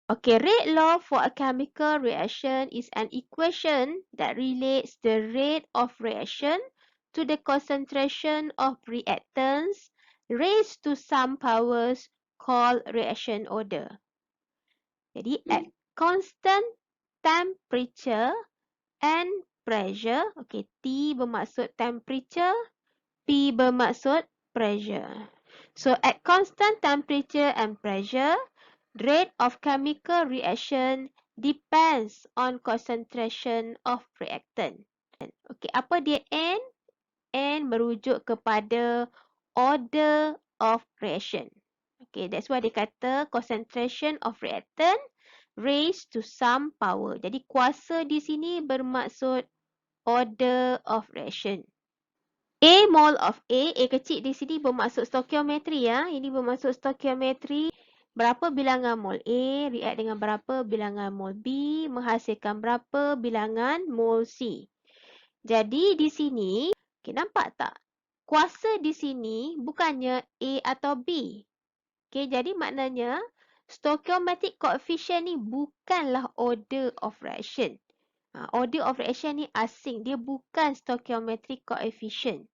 Okay, rate law for a chemical reaction is an equation that relates the rate of reaction to the concentration of reactants raised to some powers called reaction order. Jadi, at constant temperature and pressure, okay, T bermaksud temperature, P bermaksud pressure. So, at constant temperature and pressure, rate of chemical reaction depends on concentration of reactant. Okay, apa dia N? N merujuk kepada order of reaction. Okay, that's why dia kata concentration of reactant raised to some power. Jadi kuasa di sini bermaksud order of reaction. A mole of A kecil di sini bermaksud stoichiometry ya. Ini bermaksud stoichiometry. Berapa bilangan mol A react dengan berapa bilangan mol B menghasilkan berapa bilangan mol C. Jadi di sini, okay, nampak tak? Kuasa di sini bukannya A atau B. Okay, jadi maknanya stoichiometric coefficient ni bukanlah order of reaction. Order of reaction ni asing. Dia bukan stoichiometric coefficient.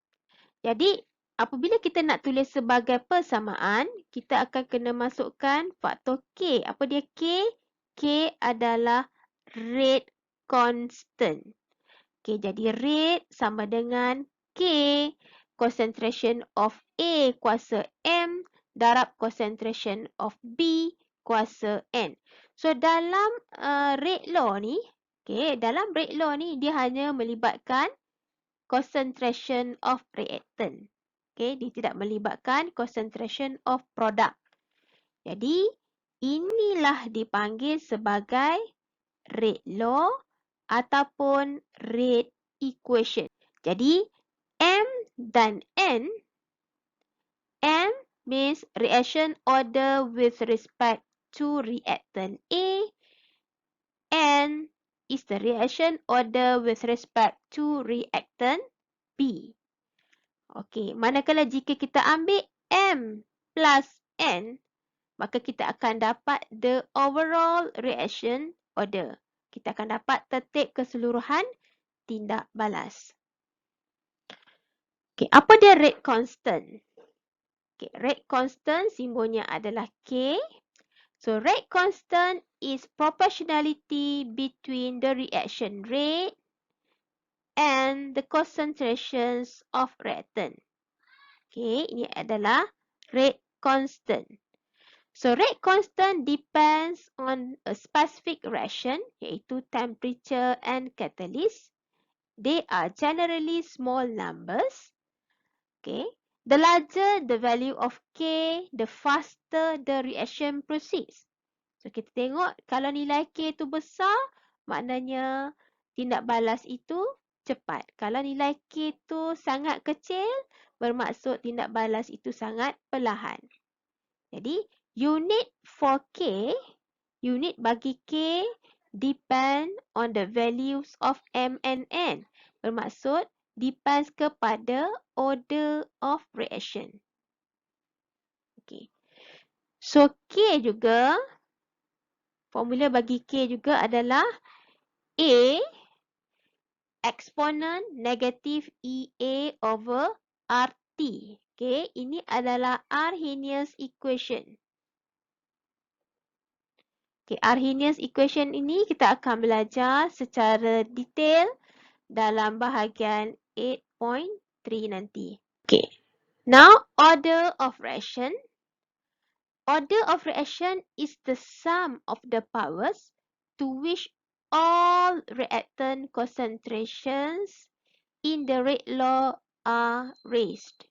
Jadi, apabila kita nak tulis sebagai persamaan, kita akan kena masukkan faktor K. Apa dia K? K adalah rate constant. Okay, jadi rate sama dengan K, concentration of A kuasa M, darab concentration of B kuasa N. So, dalam rate law ni, okay, dalam rate law ni, dia hanya melibatkan concentration of reactant. Okay, dia tidak melibatkan concentration of product. Jadi, inilah dipanggil sebagai rate law ataupun rate equation. Jadi, M dan N, M means reaction order with respect to reactant A, N is the reaction order with respect to reactant B. Okey, manakala jika kita ambil M plus N, maka kita akan dapat the overall reaction order. Kita akan dapat tertib keseluruhan tindak balas. Okey, apa dia rate constant? Okey, rate constant simbolnya adalah K. So, rate constant is proportionality between the reaction rate and the concentrations of reactant. Okay, ini adalah rate constant. So, rate constant depends on a specific reaction, iaitu temperature and catalyst. They are generally small numbers. Okay, the larger the value of K, the faster the reaction proceeds. So, kita tengok kalau nilai K itu besar, maknanya tindak balas itu cepat. Kalau nilai K itu sangat kecil, bermaksud tindak balas itu sangat perlahan. Jadi, unit for K, unit bagi K depend on the values of M and N. Bermaksud, depends kepada order of reaction. Okay. So, K juga, formula bagi K juga adalah A exponent negative EA over RT. Okay, ini adalah Arrhenius equation. Okay, Arrhenius equation ini kita akan belajar secara detail dalam bahagian 8.3 nanti. Okay, now order of reaction. Order of reaction is the sum of the powers to which all reactant concentrations in the rate law are raised.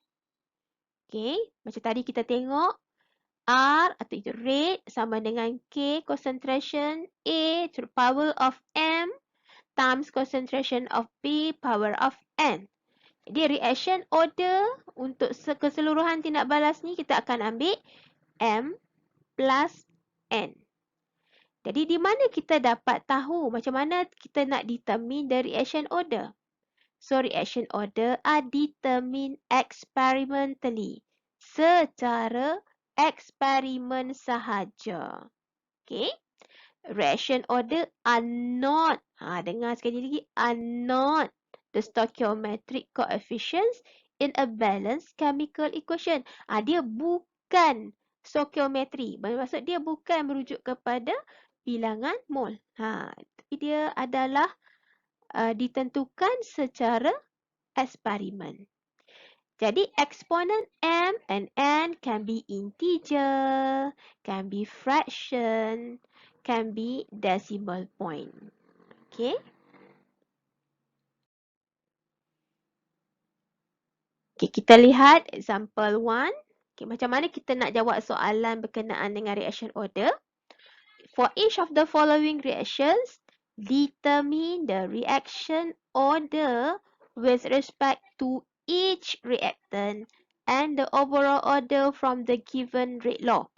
Okay, macam tadi kita tengok R atau itu rate sama dengan K concentration A to the power of M times concentration of B power of N. Jadi reaction order untuk keseluruhan tindak balas ni kita akan ambil M plus N. Jadi di mana kita dapat tahu macam mana kita nak determine the reaction order? So, reaction order are determined experimentally. Secara eksperimen sahaja. Okay. reaction order are not, dengar sekali lagi, are not the stoichiometric coefficients in a balanced chemical equation. Dia bukan stoichiometri. Bermaksud dia bukan merujuk kepada bilangan mol. Tapi dia adalah ditentukan secara eksperimen. Jadi exponent m and n can be integer, can be fraction, can be decimal point. Okay. Okay, kita lihat example 1. Okay, macam mana kita nak jawab soalan berkenaan dengan reaction order. For each of the following reactions, determine the reaction order with respect to each reactant and the overall order from the given rate law.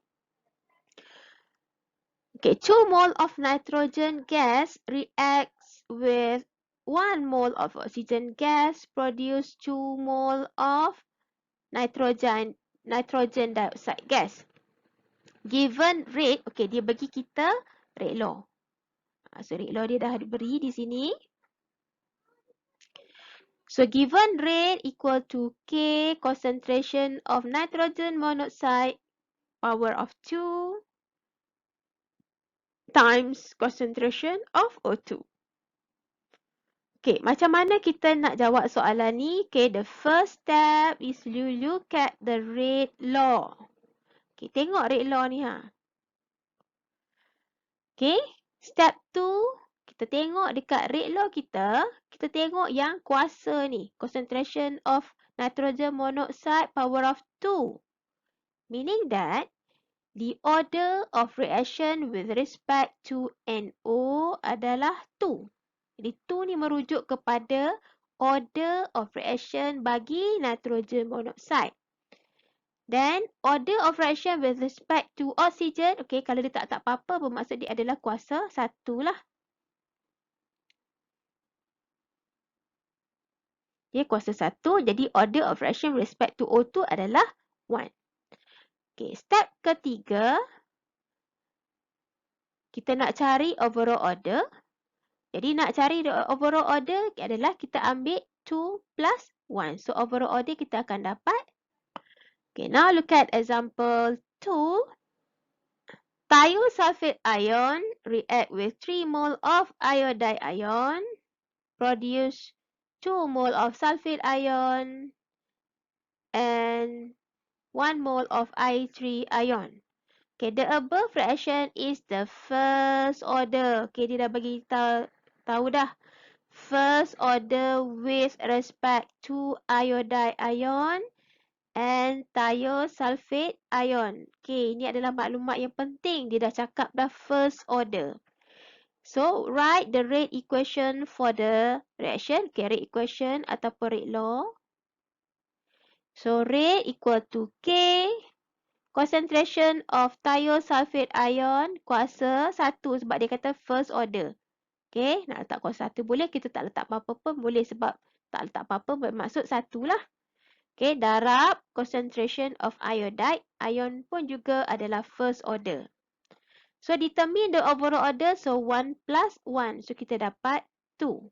Okay, 2 mole of nitrogen gas reacts with 1 mole of oxygen gas, produce 2 mole of nitrogen dioxide gas. Given rate, okay, dia bagi kita rate law. So, rate law dia dah diberi di sini. So, given rate equal to K concentration of nitrogen monoxide power of 2 times concentration of O2. Okay, macam mana kita nak jawab soalan ni? Okay, the first step is you look at the rate law. Okay, tengok rate law ni Okay, step 2, kita tengok dekat rate law kita tengok yang kuasa ni, concentration of nitrogen monoxide power of 2. Meaning that the order of reaction with respect to NO adalah 2. Jadi 2 ni merujuk kepada order of reaction bagi nitrogen monoxide. Then order of reaction with respect to oxygen, okay, kalau dia tak apa-apa bermaksud dia adalah kuasa 1 lah. Okay, kuasa 1, jadi order of reaction with respect to O2 adalah 1. Okay, step ketiga, kita nak cari overall order. Jadi nak cari the overall order adalah kita ambil 2 plus 1. So overall order kita akan dapat. Okay, now look at example 2. Thiosulfate ion react with 3 mole of iodide ion, produce 2 mole of sulfate ion and 1 mole of I3 ion. Okay, the above reaction is the first order. Okay, dia dah bagi tahu dah. First order with respect to iodide ion and thiosulfate ion. Okay, ini adalah maklumat yang penting. Dia dah cakap dah first order. So, write the rate equation for the reaction. Okay, rate equation ataupun rate law. So, rate equal to K. Concentration of thiosulfate ion kuasa 1 sebab dia kata first order. Okay, nak letak kuasa 1 boleh. Kita tak letak apa-apa pun boleh sebab tak letak apa-apa bermaksud 1 lah. Okay, darab concentration of iodide. Ion pun juga adalah first order. So, determine the overall order. So, 1 plus 1. So, kita dapat 2.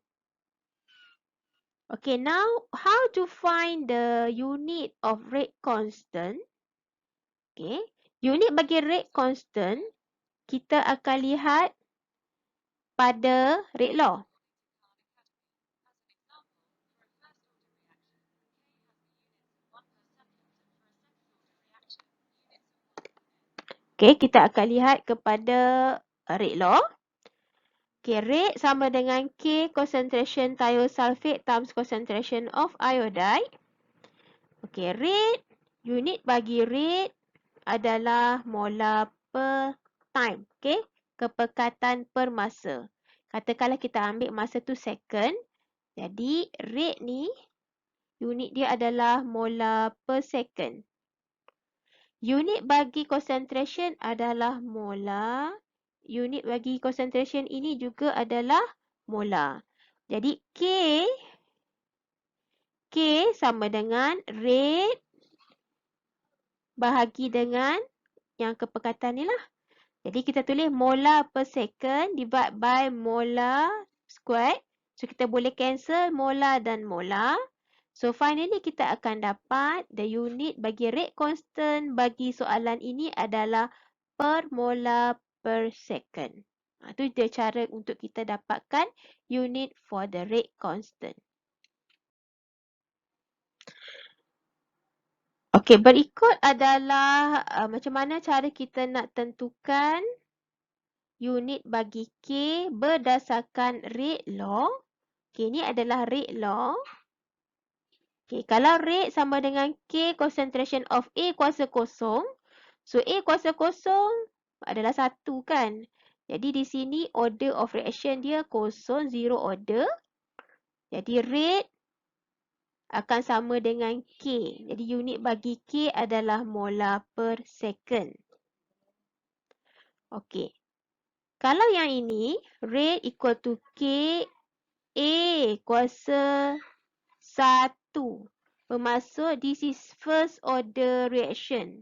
Okay, now how to find the unit of rate constant? Okay, unit bagi rate constant, kita akan lihat pada rate law. Okay, kita akan lihat kepada rate law. Okay, rate sama dengan K concentration thiosulfate times concentration of iodide. Okay, rate, unit bagi rate adalah molar per time. Okay, kepekatan per masa. Katakanlah kita ambil masa tu second. Jadi, rate ni, unit dia adalah molar per second. Unit bagi concentration adalah molar. Unit bagi concentration ini juga adalah molar. Jadi, K sama dengan rate bahagi dengan yang kepekatan ni lah. Jadi kita tulis molar per second divide by molar squared. So kita boleh cancel molar dan molar. So finally kita akan dapat the unit bagi rate constant bagi soalan ini adalah per molar per second. Itu dia cara untuk kita dapatkan unit for the rate constant. Okey, berikut adalah macam mana cara kita nak tentukan unit bagi K berdasarkan rate law. Okey, ini adalah rate law. Okey, kalau rate sama dengan K concentration of A kuasa kosong. So, A kuasa kosong adalah 1 kan. Jadi, di sini order of reaction dia kosong, zero order. Jadi, rate akan sama dengan K. Jadi, unit bagi K adalah molar per second. Okey. Kalau yang ini, rate equal to K A kuasa 1. Bermaksud this is first order reaction.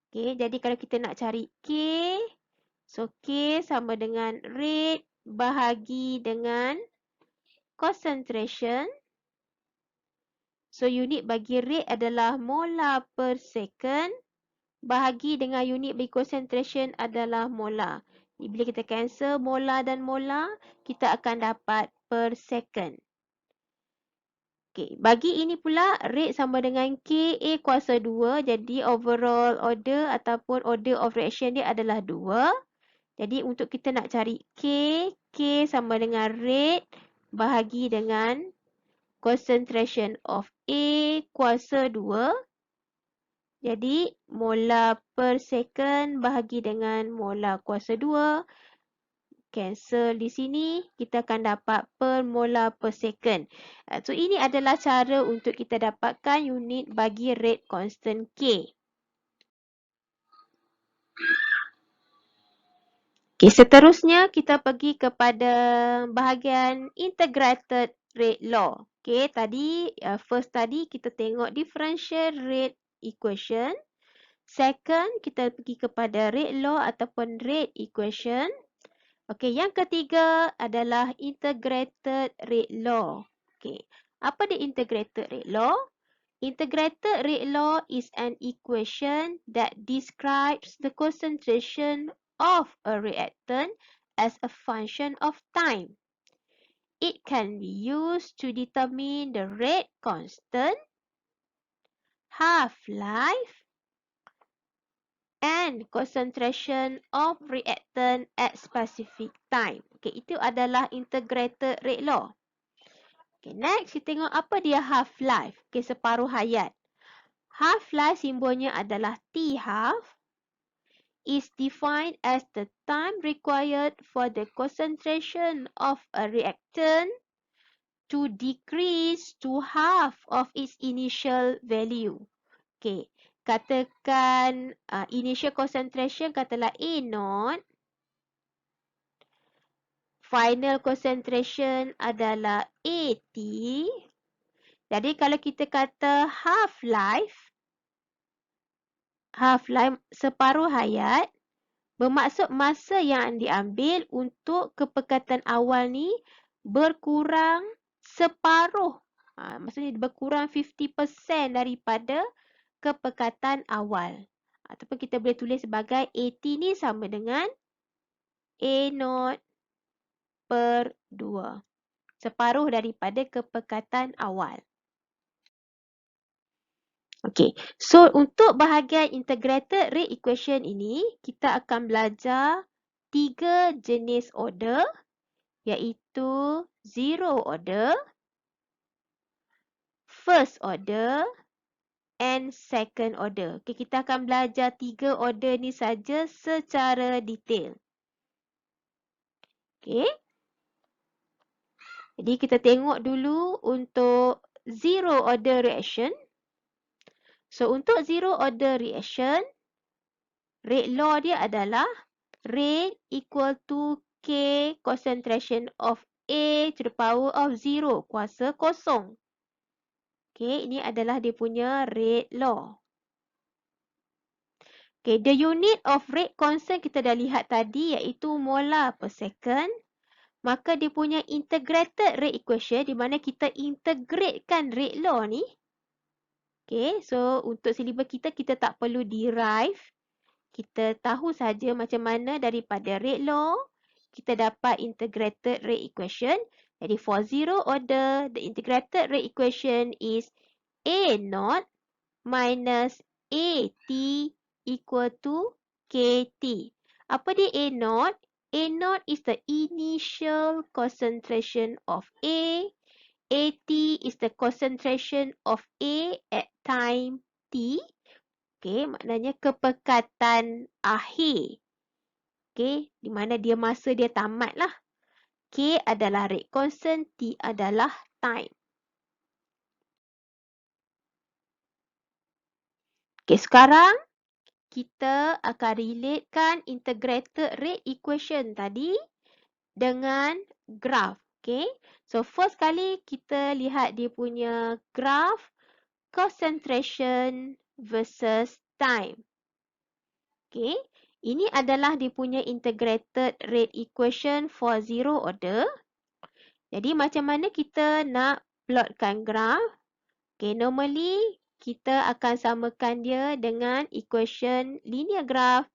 Okay, jadi kalau kita nak cari K, so K sama dengan rate bahagi dengan concentration. So unit bagi rate adalah molar per second bahagi dengan unit bagi concentration adalah molar. Bila kita cancel molar dan molar, kita akan dapat per second. Okay, bagi ini pula rate sama dengan Ka kuasa 2. Jadi overall order ataupun order of reaction dia adalah 2. Jadi untuk kita nak cari K sama dengan rate bahagi dengan concentration of A kuasa 2. Jadi molar per second bahagi dengan molar kuasa 2. Cancel di sini, kita akan dapat per molar per second. So, ini adalah cara untuk kita dapatkan unit bagi rate constant K. Okay, seterusnya kita pergi kepada bahagian integrated rate law. Okay, tadi, first tadi kita tengok differential rate equation. Second, kita pergi kepada rate law ataupun rate equation. Okey, yang ketiga adalah integrated rate law. Okey, apa dia integrated rate law? Integrated rate law is an equation that describes the concentration of a reactant as a function of time. It can be used to determine the rate constant, half-life, and concentration of reactant at specific time. Okay, itu adalah integrated rate law. Okay, next kita tengok apa dia half-life. Okay, separuh hayat. Half-life simbolnya adalah T half is defined as the time required for the concentration of a reactant to decrease to half of its initial value. Okay, katakan initial concentration katalah A0. Final concentration adalah AT. Jadi kalau kita kata half-life separuh hayat, bermaksud masa yang diambil untuk kepekatan awal ni berkurang separuh. Maksudnya berkurang 50% daripada kepekatan awal. Ataupun kita boleh tulis sebagai AT ni sama dengan A0 per 2. Separuh daripada kepekatan awal. Okey, so untuk bahagian integrated rate equation ini, kita akan belajar 3 jenis order, iaitu zero order, first order, and second order. Okey, kita akan belajar 3 order ni saja secara detail. Okey. Jadi kita tengok dulu untuk zero order reaction. So untuk zero order reaction, rate law dia adalah rate equal to K concentration of A to the power of 0 kuasa kosong. Okay, ini adalah dia punya rate law. Okay, the unit of rate constant kita dah lihat tadi iaitu molar per second. Maka dia punya integrated rate equation di mana kita integratekan rate law ni. Okay, so untuk silibus kita, kita tak perlu derive. Kita tahu saja macam mana daripada rate law, kita dapat integrated rate equation. Jadi for zero order, the integrated rate equation is A naught minus AT equal to KT. Apa dia A naught? A naught is the initial concentration of A. AT is the concentration of A at time T. Okay, maknanya kepekatan akhir. Okay, di mana dia masa dia tamat lah. K adalah rate constant, T adalah time. Okay, sekarang kita akan relatekan integrated rate equation tadi dengan graph. Okay, so first kali kita lihat dia punya graph concentration versus time. Okay, ini adalah dia punya integrated rate equation for zero order. Jadi macam mana kita nak plotkan graph? Okay, normally kita akan samakan dia dengan equation linear graph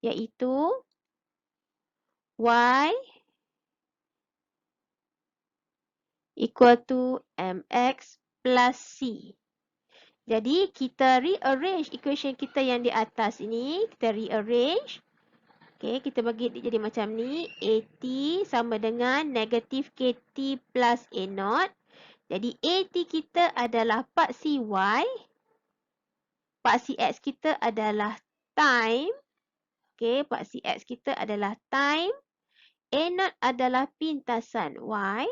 iaitu y equal to mx plus c. Jadi kita rearrange equation kita yang di atas ini. Kita rearrange. Okay, kita bagi jadi macam ni. AT sama dengan negatif KT plus A0. Jadi AT kita adalah paksi Y. Paksi X kita adalah time. Okay, paksi X kita adalah time. A0 adalah pintasan Y.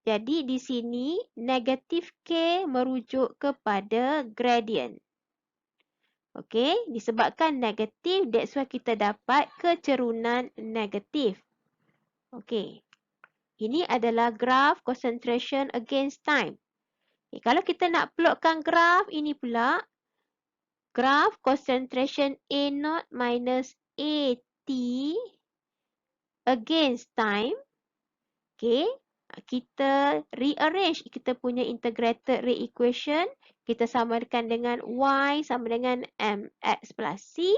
Jadi di sini negatif K merujuk kepada gradient. Okey, disebabkan negatif, that's why kita dapat kecerunan negatif. Okey, ini adalah graph concentration against time. Okay, kalau kita nak plotkan graph ini pula, graph concentration A0 minus AT against time. Okay, kita rearrange kita punya integrated rate equation. Kita samakan dengan Y sama dengan mx plus c.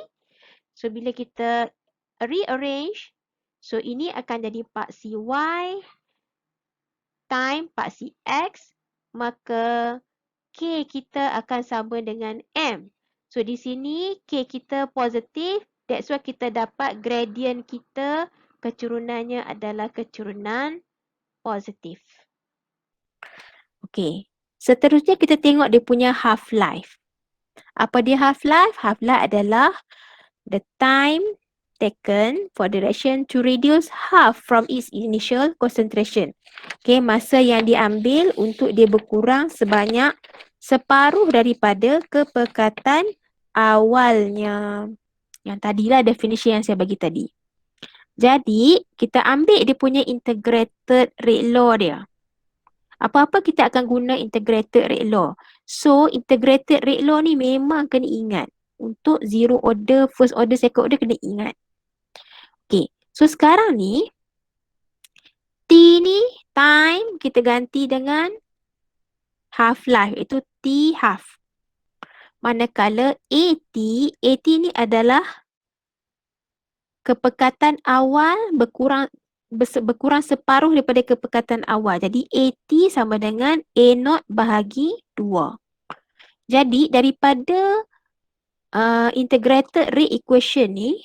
So, bila kita rearrange, so ini akan jadi paksi Y time paksi X. Maka K kita akan sama dengan M. So, di sini K kita positif. That's why kita dapat gradient kita, kecurunannya adalah kecerunan positif. Okey. Seterusnya kita tengok dia punya half-life. Apa dia half-life? Half-life adalah the time taken for the reaction to reduce half from its initial concentration. Okey, masa yang diambil untuk dia berkurang sebanyak separuh daripada kepekatan awalnya. Yang tadilah definisi yang saya bagi tadi. Jadi, kita ambil dia punya integrated rate law dia. Apa-apa kita akan guna integrated rate law. So, integrated rate law ni memang kena ingat. Untuk zero order, first order, second order kena ingat. Okay, so sekarang ni, T ni, time, kita ganti dengan half-life, iaitu T half. Manakala AT ni adalah kepekatan awal berkurang separuh daripada kepekatan awal. Jadi AT sama dengan A0 bahagi 2. Jadi daripada integrated rate equation ni,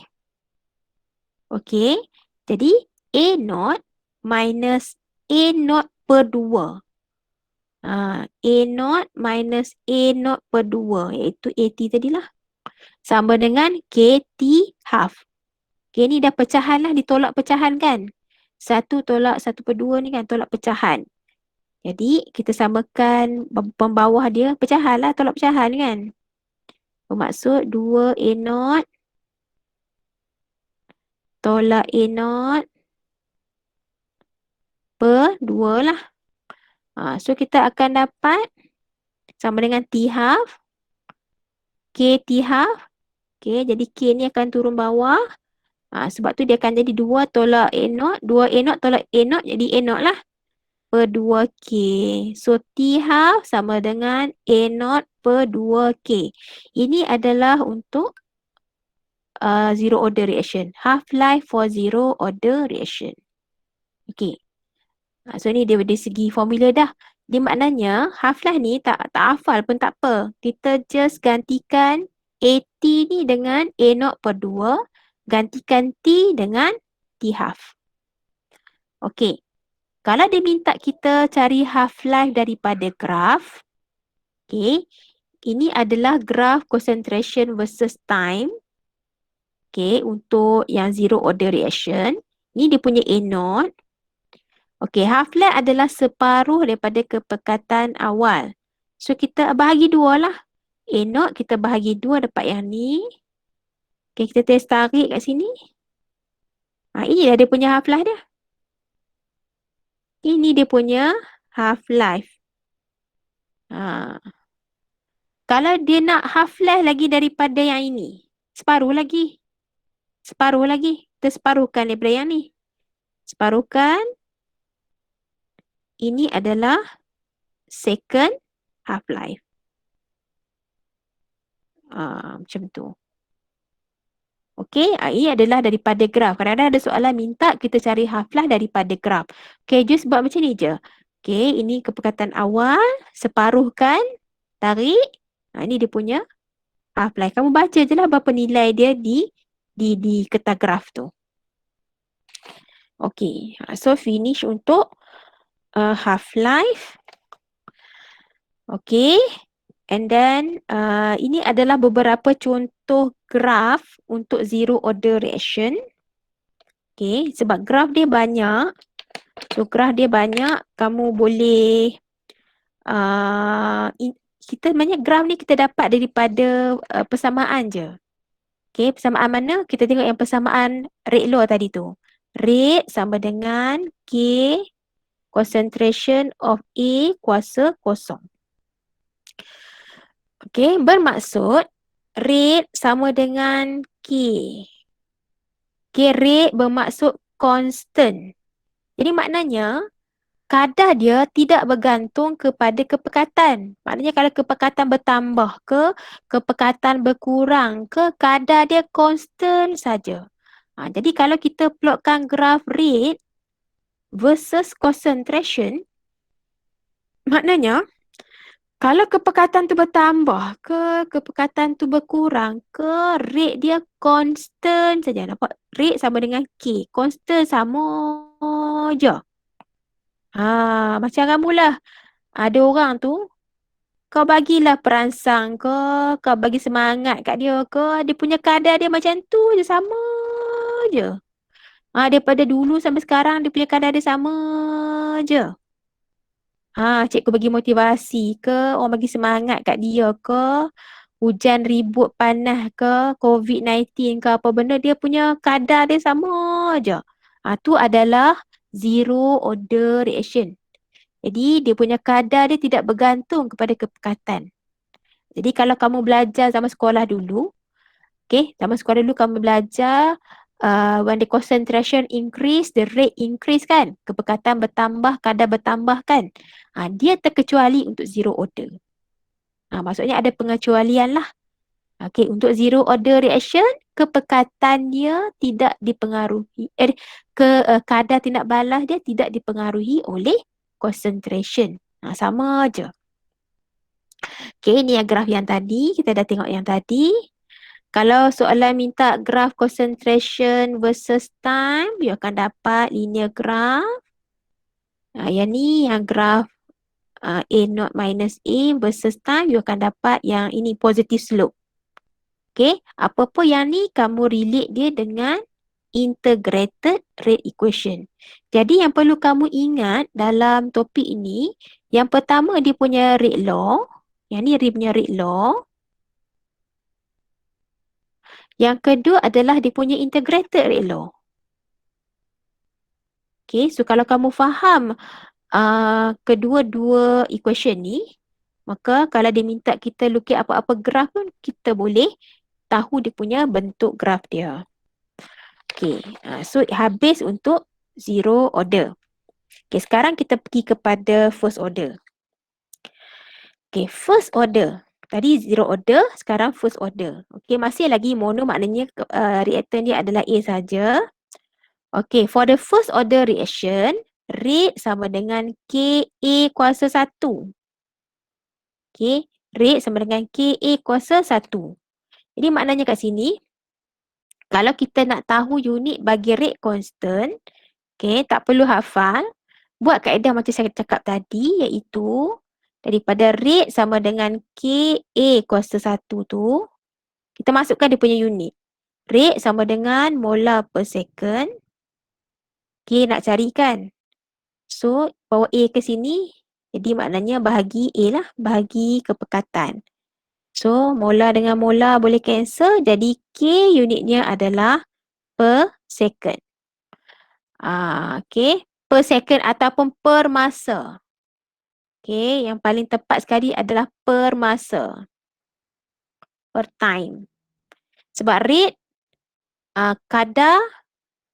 okey, jadi A0 minus A0 per 2. A0 minus A0 per 2 iaitu AT tadilah. Sama dengan KT half. Okay, ni dah pecahan lah, ditolak pecahan kan. 1 tolak 1 per 2 ni kan tolak pecahan. Jadi kita samakan pembawah dia pecahan lah, tolak pecahan kan. Bermaksud 2 A0 tolak A0 per 2 lah. So kita akan dapat sama dengan T half, KT half Okay, jadi K ni akan turun bawah. Sebab tu dia akan jadi 2 tolak A0. 2 A0 tolak A0 jadi A0 lah. Per 2K. So, T half sama dengan A0 per 2K. Ini adalah untuk zero order reaction. Half-life for zero order reaction. Okay. So, ni dia dari segi formula dah. Dia maknanya half-life ni tak hafal pun tak apa. Kita just gantikan AT ni dengan A0 per 2. Gantikan T dengan T half. Okay. Kalau dia minta kita cari half-life daripada graf. Okay. Ini adalah graf concentration versus time. Okay. Untuk yang zero order reaction. Ni dia punya A0. Okey, half-life adalah separuh daripada kepekatan awal. So, kita bahagi 2 lah. A0 kita bahagi 2 dapat yang ni. Okey, kita test tarik kat sini. Inilah dia punya half-life dia. Ini dia punya half-life. Kalau dia nak half-life lagi daripada yang ini. Separuh lagi. Separuh lagi. Kita separuhkan daripada yang ni. Separuhkan. Ini adalah second half-life. Macam tu. Okey, ini adalah daripada graf. Kadang-kadang ada soalan minta kita cari half-life daripada graf. Okey, just buat macam ni je. Okey, ini kepekatan awal. Separuhkan. Tarik. Ini dia punya half-life. Kamu baca je lah berapa nilai dia di kertas graf tu. Okey, so finish untuk half-life. Okey. And then, ini adalah beberapa contoh graf untuk zero order reaction. Okay, sebab graf dia banyak. So, graf dia banyak. Kamu boleh, kita banyak graf ni kita dapat daripada persamaan je. Okay, persamaan mana? Kita tengok yang persamaan rate law tadi tu. Rate sama dengan K concentration of A kuasa kosong. Okay, bermaksud rate sama dengan K. Okay, rate bermaksud constant. Jadi maknanya kadar dia tidak bergantung kepada kepekatan. Maknanya kalau kepekatan bertambah ke, kepekatan berkurang ke, kadar dia constant saja. Jadi kalau kita plotkan graf rate versus concentration, maknanya kalau kepekatan tu bertambah ke, kepekatan tu berkurang ke, rate dia constant saja. Nampak? Rate sama dengan K. Constant sama je. Macam kamu lah. Ada orang tu, kau bagilah perangsang ke, kau bagi semangat kat dia ke, dia punya kadar dia macam tu je, sama je. Daripada dulu sampai sekarang, dia punya kadar dia sama je. Cikgu bagi motivasi ke, orang bagi semangat kat dia ke, hujan ribut panas ke, COVID-19 ke apa benda, dia punya kadar dia sama je. Tu adalah zero order reaction. Jadi dia punya kadar dia tidak bergantung kepada kepekatan. Jadi kalau kamu belajar zaman sekolah dulu, zaman sekolah dulu kamu belajar when the concentration increase, the rate increase kan. Kepekatan bertambah, kadar bertambah kan. Dia terkecuali untuk zero order. Maksudnya ada pengecualian lah. Untuk zero order reaction, kepekatan dia tidak dipengaruhi. Kadar tindak balas dia tidak dipengaruhi oleh concentration. Sama je. Ni yang graf yang tadi. Kita dah tengok yang tadi. Kalau soalan minta graf concentration versus time, you akan dapat linear graph. Yang ni yang graf A0 minus A versus time, you akan dapat yang ini positive slope. Apa-apa yang ni kamu relate dia dengan integrated rate equation. Jadi yang perlu kamu ingat dalam topik ini, yang pertama dia punya rate law. Yang ni dia punya rate law. Yang kedua adalah dia punya integrated rate law. So kalau kamu faham kedua-dua equation ni, maka kalau dia minta kita lukis apa-apa graf pun, kita boleh tahu dia punya bentuk graf dia. Okay, so habis untuk zero order. Okay, sekarang kita pergi kepada first order. Okay, first order. Tadi zero order, sekarang first order. Okay, masih lagi mono, maknanya reaktan dia adalah A saja. Okay, for the first order reaction, rate sama dengan KA kuasa 1. Okay, rate sama dengan KA kuasa 1. Jadi maknanya kat sini, kalau kita nak tahu unit bagi rate constant, okay, tak perlu hafal. Buat kaedah macam saya cakap tadi, iaitu daripada rate sama dengan KA kuasa 1 tu, kita masukkan dia punya unit. Rate sama dengan molar per second. Okay, nak cari kan? So, bawa A ke sini, jadi maknanya bahagi A lah, bahagi kepekatan. So, molar dengan molar boleh cancel, jadi K unitnya adalah per second. Okay, per second ataupun per masa. Okay, yang paling tepat sekali adalah per masa. Per time. Sebab rate, kadar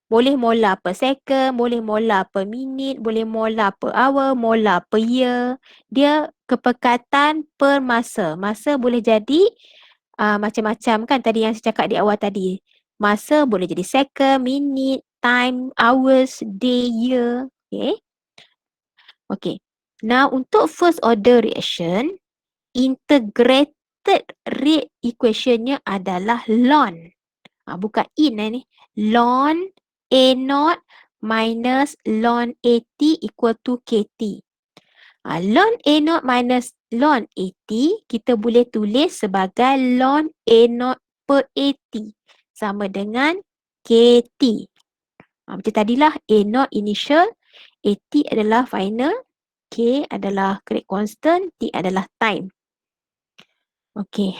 boleh molar per second, boleh molar per minit, boleh molar per hour, molar per year. Dia kepekatan per masa. Masa boleh jadi macam-macam kan tadi yang saya cakap di awal tadi. Masa boleh jadi second, minit, time, hours, day, year. Okay. Okay. Now untuk first order reaction, integrated rate equationnya adalah ln. Bukan in ni. Ln A0 minus ln AT equal to KT. Ln A0 minus ln AT kita boleh tulis sebagai ln A0 per AT sama dengan KT. Macam tadilah A0 initial, AT adalah final, K adalah rate constant, T adalah time. Okay.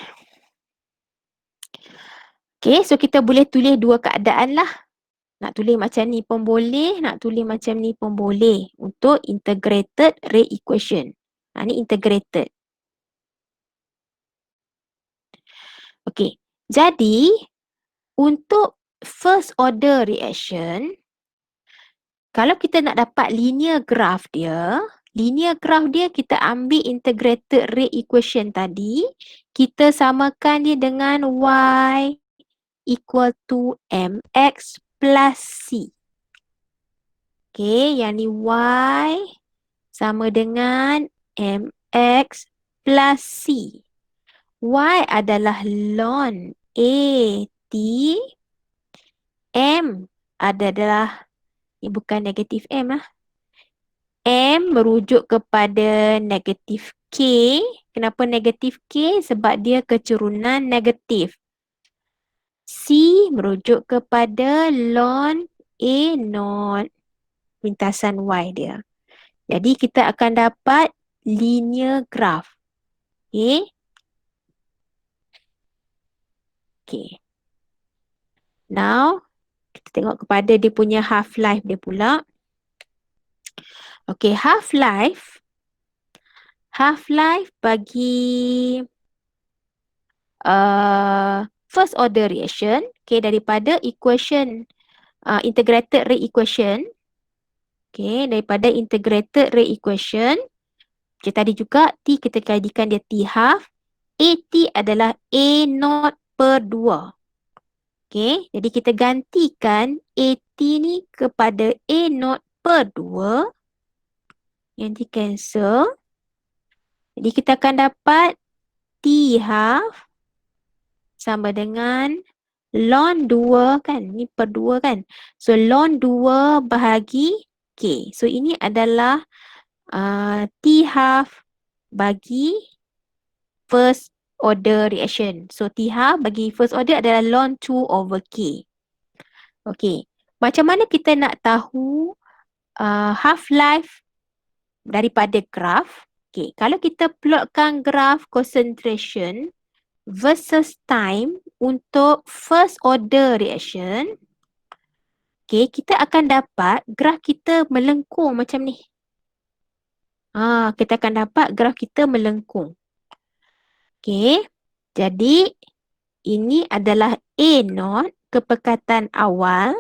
Okay, so kita boleh tulis dua keadaan lah. Nak tulis macam ni pun boleh, nak tulis macam ni pun boleh untuk integrated rate equation. Ni integrated. Okay, jadi untuk first order reaction, kalau kita nak dapat linear graph dia kita ambil integrated rate equation tadi, kita samakan dia dengan Y equal to MX plus C. Okay, yang ni Y sama dengan MX plus C. Y adalah ln AT. M adalah, ini bukan negatif M lah. M merujuk kepada negatif K. Kenapa negatif K? Sebab dia keturunan negatif. C merujuk kepada ln A0 lintasan Y dia. Jadi kita akan dapat linear graph. Okay. Okay. Now, kita tengok kepada dia punya half-life dia pula. Okay, half-life bagi first order reaction, okay, daripada equation integrated rate equation. Okay, daripada integrated rate equation, macam tadi juga, T kita jadikan dia T half. AT adalah A0 per 2. Okay, jadi kita gantikan AT ni kepada A0 per 2. Yang di cancel. Jadi kita akan dapat T half sama dengan ln 2 kan. Ni per 2 kan. So ln 2 bahagi K. So ini adalah T half bagi first order reaction. So T half bagi first order adalah ln 2 over K. Okay. Macam mana kita nak tahu half-life daripada graf? Okay. Kalau kita plotkan graf concentration versus time untuk first order reaction, okay, kita akan dapat graf kita melengkung macam ni. Kita akan dapat graf kita melengkung. Okay, jadi ini adalah A0 kepekatan awal,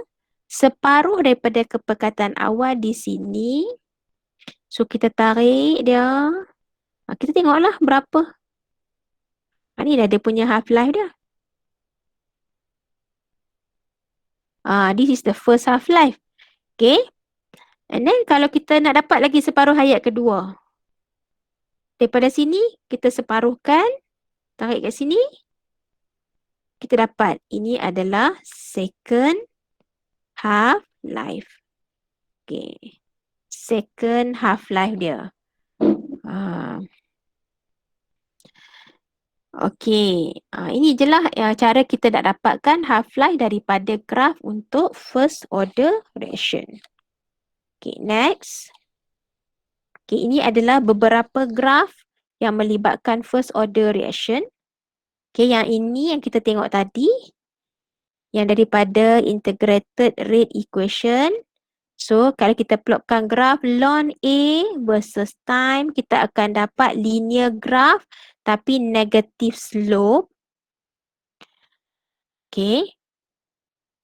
separuh daripada kepekatan awal di sini. So kita tarik dia. Kita tengoklah berapa. Ni dah dia punya half life dia. This is the first half life. Okay. And then kalau kita nak dapat lagi separuh hayat kedua. Daripada sini kita separuhkan. Tarik kat sini. Kita dapat. Ini adalah second half life. Okay. Second half life dia. Okey. Ini je lah cara kita nak dapatkan half-life daripada graf untuk first order reaction. Okay, next. Okay, ini adalah beberapa graf yang melibatkan first order reaction. Okay, yang ini yang kita tengok tadi. Yang daripada integrated rate equation. So, kalau kita plotkan graf ln A versus time, kita akan dapat linear graph tapi negative slope. Okay.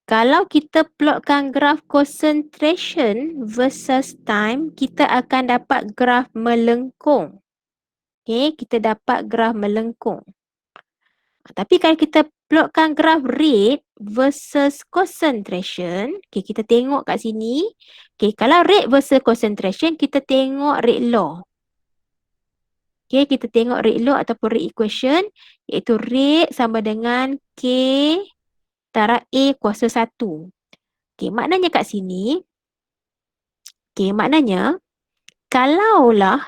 Kalau kita plotkan graf concentration versus time, kita akan dapat graf melengkung. Okay, kita dapat graf melengkung. Tapi kalau kita plotkan graf rate versus concentration, okay, kita tengok kat sini. Okay, kalau rate versus concentration, kita tengok rate law. Okay, kita tengok rate law ataupun rate equation, iaitu rate sama dengan K darab A kuasa 1. Okay, maknanya kat sini, okay, maknanya, kalaulah,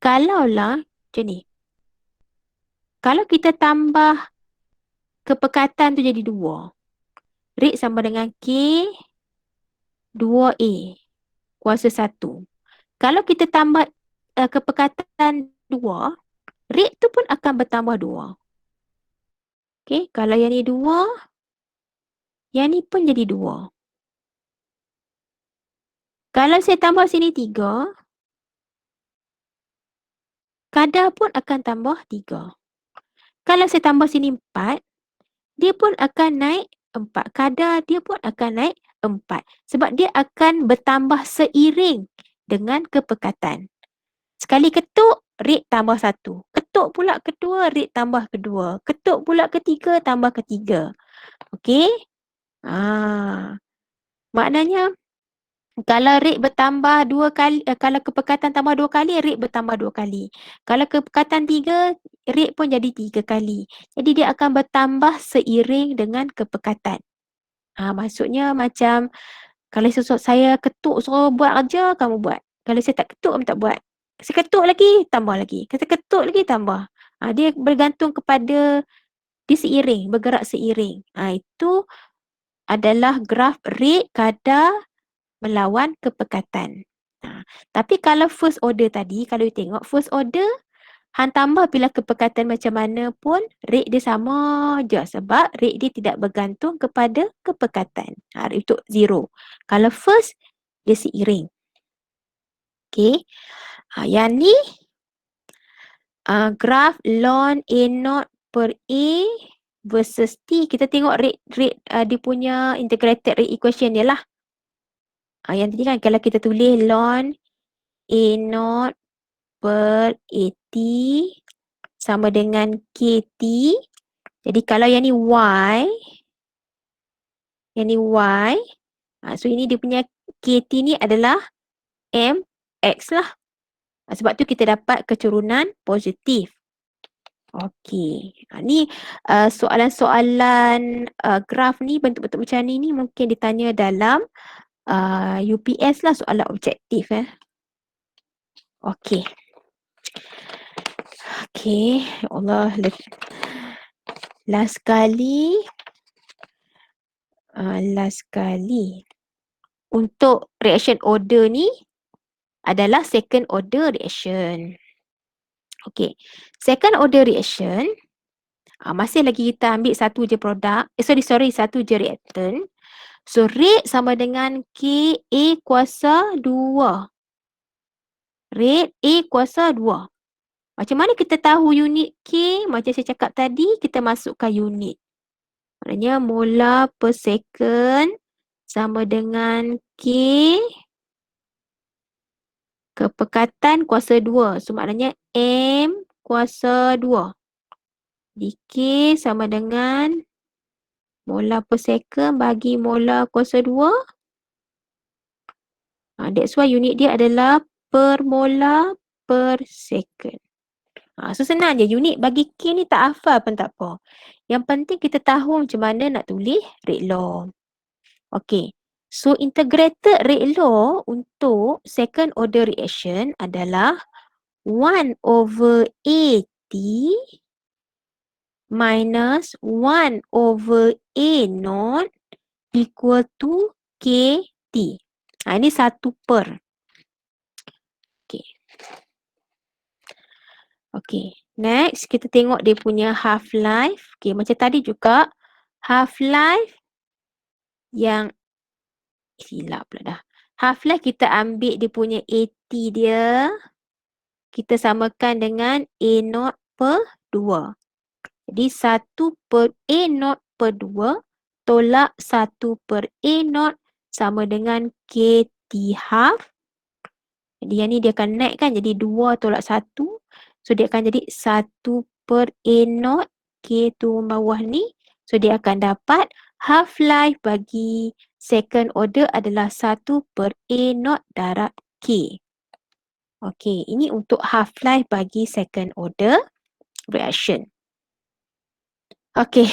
macam ni. Kalau kita tambah kepekatan tu jadi 2. Rate sama dengan K 2A kuasa 1. Kalau kita tambah kepekatan 2, rate tu pun akan bertambah 2. Okay, kalau yang ni 2, yang ni pun jadi 2. Kalau saya tambah sini 3, kadar pun akan tambah 3. Kalau saya tambah sini 4, dia pun akan naik 4. Kadar dia pun akan naik 4. Sebab dia akan bertambah seiring dengan kepekatan. Sekali ketuk, rate tambah 1. Ketuk pula kedua, rate tambah kedua. Ketuk pula ketiga, tambah ketiga. Okey? Maknanya, kalau rate bertambah 2 kali, kalau kepekatan tambah 2 kali, rate bertambah 2 kali. Kalau kepekatan 3, rate pun jadi 3 kali. Jadi dia akan bertambah seiring dengan kepekatan. Maksudnya macam kalau saya ketuk suruh buat kerja, kamu buat. Kalau saya tak ketuk, kamu tak buat. Saya ketuk lagi, tambah lagi. Saya ketuk lagi, tambah. Dia bergantung kepada dia seiring, bergerak seiring. Itu adalah graf rate kadar melawan kepekatan. Tapi kalau first order tadi, kalau you tengok first order, hang tambah bila kepekatan macam mana pun, rate dia sama je. Sebab rate dia tidak bergantung kepada kepekatan. Itu 0. Kalau first, dia seiring. Okay. Yang ni, graf ln A0 per A versus T. Kita tengok rate dia punya integrated rate equation dia lah. Yang tadi kan kalau kita tulis ln A0 per AT sama dengan KT. Jadi kalau yang ni Y, so ini dia punya KT ni adalah MX lah. Sebab tu kita dapat keturunan positif. Okey. Ni soalan-soalan graf ni, bentuk-bentuk macam ni mungkin ditanya dalam UPS lah, soalan objektif. Okey. Okey. Ya Allah. Last sekali. Untuk reaction order ni adalah second order reaction. Okey. Second order reaction, masih lagi kita ambil satu je produk. Satu je reactant. So, rate sama dengan K A kuasa 2. Rate A kuasa 2. Macam mana kita tahu unit K? Macam saya cakap tadi, kita masukkan unit. Maknanya molar per second sama dengan K kepekatan kuasa 2. So maknanya M kuasa 2. Jadi K sama dengan molar per second bagi molar kuasa 2. That's why unit dia adalah per molar per second. So senang je. Unit bagi K ni tak hafal pun tak apa. Yang penting kita tahu macam mana nak tulis rate law. Okay. So integrated rate law untuk second order reaction adalah 1 over AT minus 1 over A naught equal to KT. Ini 1 per. Okay. Okay. Next, kita tengok dia punya half-life. Okay, macam tadi juga, half-life yang silap pula dah. Half-life kita ambil dia punya AT dia. Kita samakan dengan A0 per 2. Jadi 1 per A0 per 2 tolak 1 per A0 sama dengan KT half. Jadi yang ni dia akan naik kan. Jadi 2 tolak 1. So dia akan jadi 1 per A0 K turun bawah ni. So dia akan dapat half-life bagi second order adalah 1 per A0 darab K. Okey, ini untuk half-life bagi second order reaction. Okay.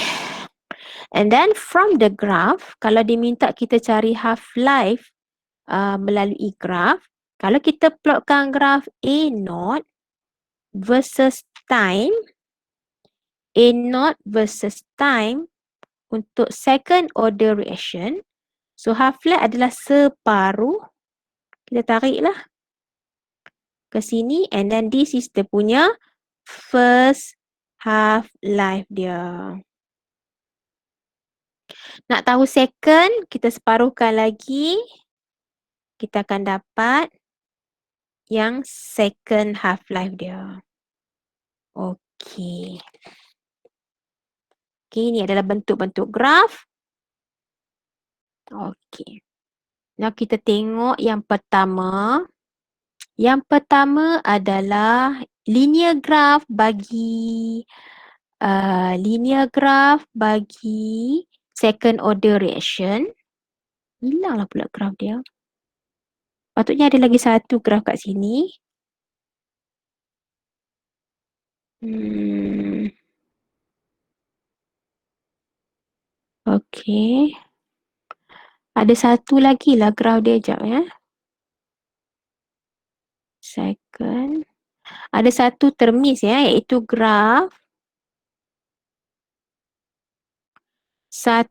And then from the graph, kalau dia minta kita cari half-life melalui graph, kalau kita plotkan graph A0 versus time, A0 versus time untuk second order reaction, so half-life adalah separuh. Kita tariklah ke sini and then this is dia punya first half-life dia. Nak tahu second, kita separuhkan lagi. Kita akan dapat yang second half-life dia. Okey. Okey, ini adalah bentuk-bentuk graf. Okey. Now kita tengok yang pertama. Yang pertama adalah linear graph bagi second order reaction. Hilanglah pula graf dia. Patutnya ada lagi satu graf kat sini. Okey. Ada satu lagi lah graf dia, sekejap ya. Second. Ada satu termis ya, iaitu graf 1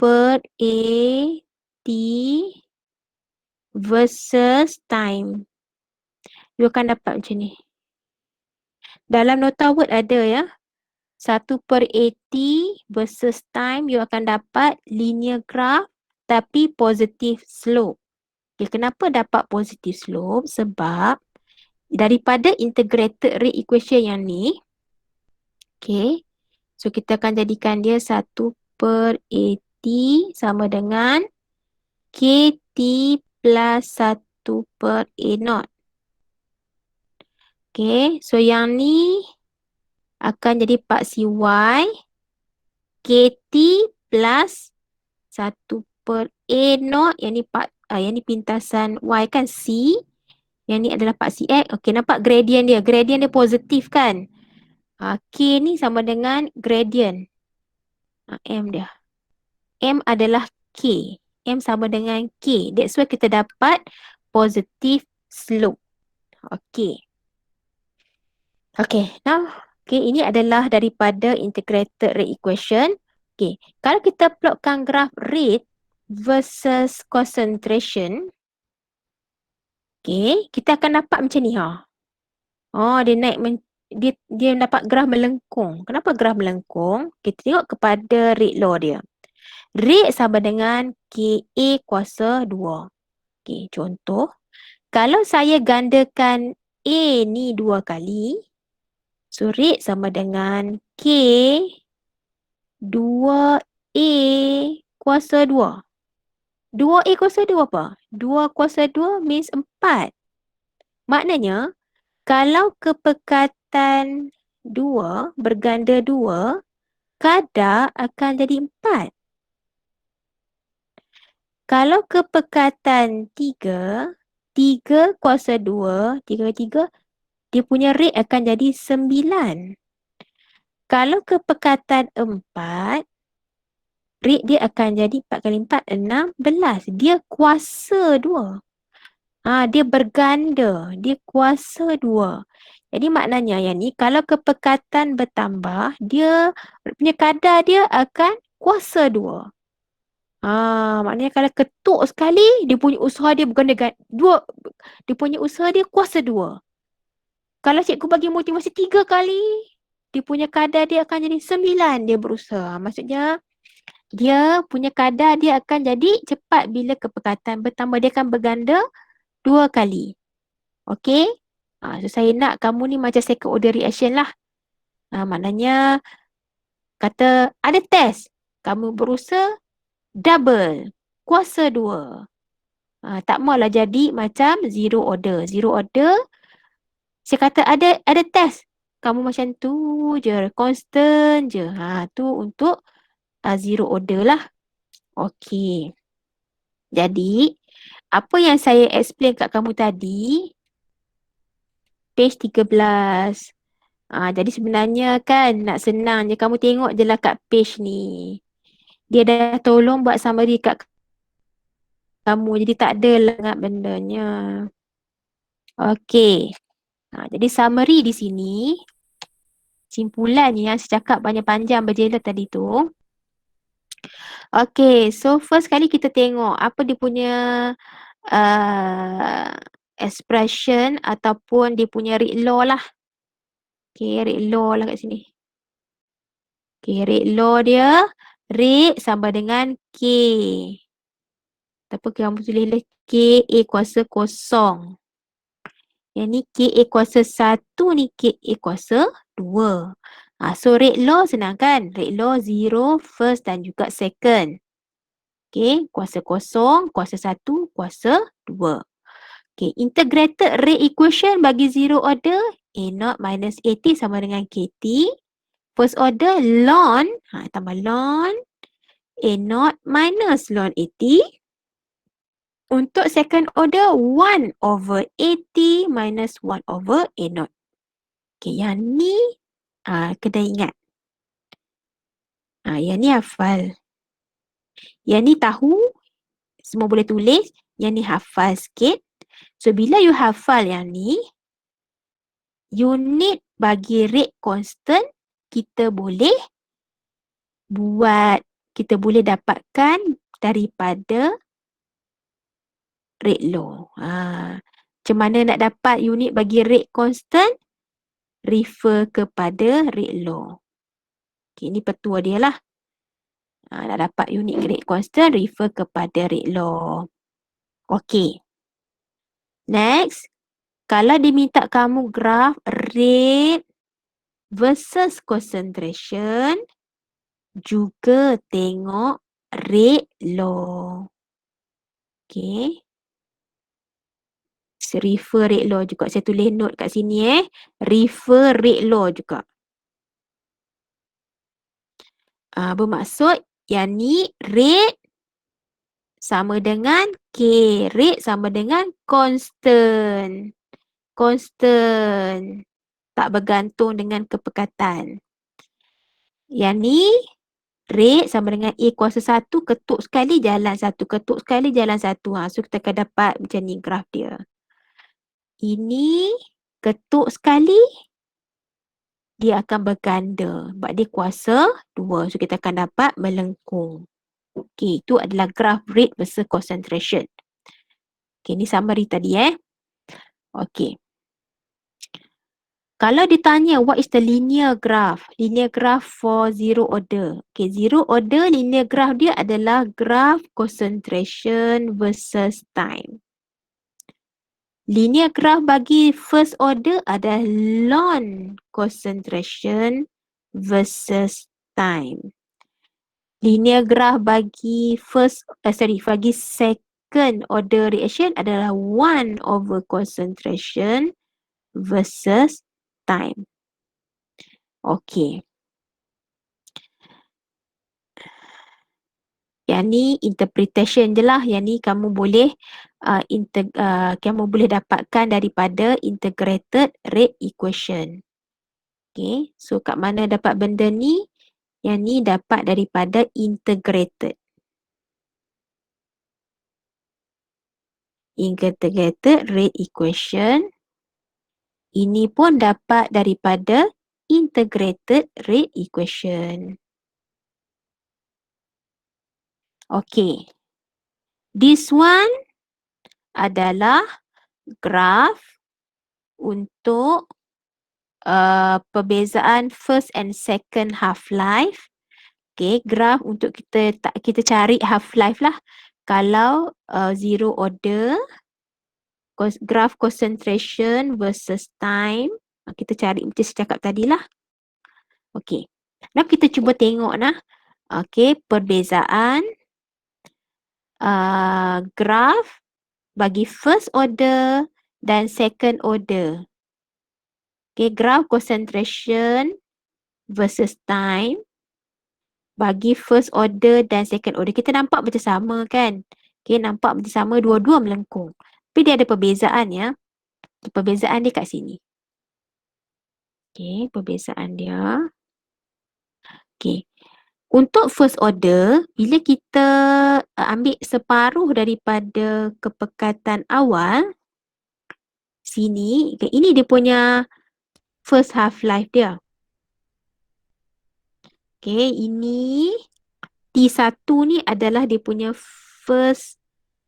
per A T versus time. You akan dapat macam ni. Dalam nota word ada ya. 1 per AT versus time, you akan dapat linear graph tapi positive slope. Okay, kenapa dapat positive slope? Sebab daripada integrated rate equation yang ni, okay, so kita akan jadikan dia 1 per AT sama dengan KT plus 1 per A0. Okay, so yang ni akan jadi paksi Y KT plus 1 per A0. Yang ni pintasan Y kan C. Yang ni adalah paksi X. Okay, nampak gradient dia. Gradient dia positif kan. K ni sama dengan gradient. M dia. M adalah K. M sama dengan K. That's why kita dapat positive slope. Okay. Okay, now ini adalah daripada integrated rate equation. Okay, kalau kita plotkan graf rate versus concentration, okay, kita akan dapat macam ni ha. Oh, dia naik dia dapat graf melengkung. Kenapa graf melengkung? Kita tengok kepada rate law dia. Rate sama dengan KA kuasa 2. Okay, contoh. Kalau saya gandakan A ni 2 kali, so rate sama dengan K 2 A kuasa 2. 2A kuasa 2 apa? 2 kuasa 2 means 4. Maknanya, kalau kepekatan 2 berganda 2, kadar akan jadi 4. Kalau kepekatan 3, 3 kuasa 2, 3, dia punya rate akan jadi 9. Kalau kepekatan 4, rate dia akan jadi 4 kali 4, 16. Dia kuasa 2. Dia berganda. Dia kuasa 2. Jadi maknanya yang ni, kalau kepekatan bertambah, dia punya kadar dia akan kuasa 2. Maknanya kalau ketuk sekali, dia punya usaha dia berganda 2. Dia punya usaha dia kuasa 2. Kalau cikgu bagi motivasi 3 kali, dia punya kadar dia akan jadi 9. Dia berusaha. Maksudnya, dia punya kadar dia akan jadi cepat bila kepekatan bertambah. Dia akan berganda 2 kali. Okay? So saya nak kamu ni macam second order reaction lah. Maknanya, kata ada test. Kamu berusaha double. Kuasa 2. Tak maulah jadi macam zero order. Zero order, saya kata ada test. Kamu macam tu je, constant je. Tu untuk zero order lah. Okey. Jadi, apa yang saya explain kat kamu tadi, page 13. Jadi sebenarnya kan nak senang je. Kamu tengok je lah kat page ni. Dia dah tolong buat summary kat kamu. Jadi tak adalah ingat bendanya. Okey. Jadi summary di sini, simpulan yang saya cakap panjang-panjang berjela tadi tu. Okay, so first kali kita tengok apa dia punya expression ataupun dia punya rate law lah. Okay, rate law lah kat sini. Okay, rate law dia, rate sama dengan K. Ataupun kamu tulis lah K A kuasa kosong. Yang ni KA kuasa 1 ni KA kuasa 2. So rate law senang kan? Rate law 0, first dan juga second. Okay, kuasa kosong, kuasa 1, kuasa 2. Okay, integrated rate equation bagi zero order, A0 minus AT sama dengan KT. First order, ln, tambah ln, A0 minus ln AT. Untuk second order, 1 over AT minus 1 over A0. Okay, yang ni kena ingat. Yang ni hafal. Yang ni tahu, semua boleh tulis. Yang ni hafal sikit. So, bila you hafal yang ni, unit bagi rate constant, kita boleh dapatkan daripada rate law. Macam mana nak dapat unit bagi rate constant? Refer kepada rate law. Okay, ini petua dia lah. Nak dapat unit rate constant, refer kepada rate law. Okay. Next, kalau diminta kamu graf rate versus concentration, juga tengok rate law. Okay. Refer rate law juga. Saya tulis note kat sini Refer rate law juga. Bermaksud yang ni rate sama dengan K. Rate sama dengan constant. Constant. Tak bergantung dengan kepekatan. Yang ni rate sama dengan A kuasa 1. Ketuk sekali jalan 1. Ketuk sekali jalan 1. So kita akan dapat macam ni graf dia. Ini ketuk sekali, dia akan berganda. Sebab dia kuasa 2. So kita akan dapat melengkung. Okay, itu adalah graf rate versus concentration. Okay, ni summary tadi Okay. Kalau ditanya what is the linear graph? Linear graph for zero order. Okay, zero order linear graph dia adalah graph concentration versus time. Linear graph bagi first order adalah ln concentration versus time. linear graph bagi bagi second order reaction adalah 1 over concentration versus time. Okey. Yang ni interpretation je lah. Yang ni kamu boleh kamu boleh dapatkan daripada integrated rate equation. Okay. So kat mana dapat benda ni? Yang ni dapat daripada integrated. Integrated rate equation. Ini pun dapat daripada integrated rate equation. Okay. This one adalah graph untuk perbezaan first and second half-life. Okay, graph untuk kita cari half-life lah. Kalau zero order, graph concentration versus time. Kita cari macam saya cakap tadi lah. Okay. Now kita cuba tengok nah. Okay, perbezaan graph bagi first order dan second order. Okay, graph concentration versus time bagi first order dan second order. Kita nampak macam sama kan? Okay, nampak macam sama, dua-dua melengkung. Tapi dia ada perbezaan ya. Perbezaan dia kat sini. Okay, perbezaan dia. Okay. Untuk first order, bila kita ambil separuh daripada kepekatan awal, sini, okay, ini dia punya first half-life dia. Okay, ini T1 ni adalah dia punya first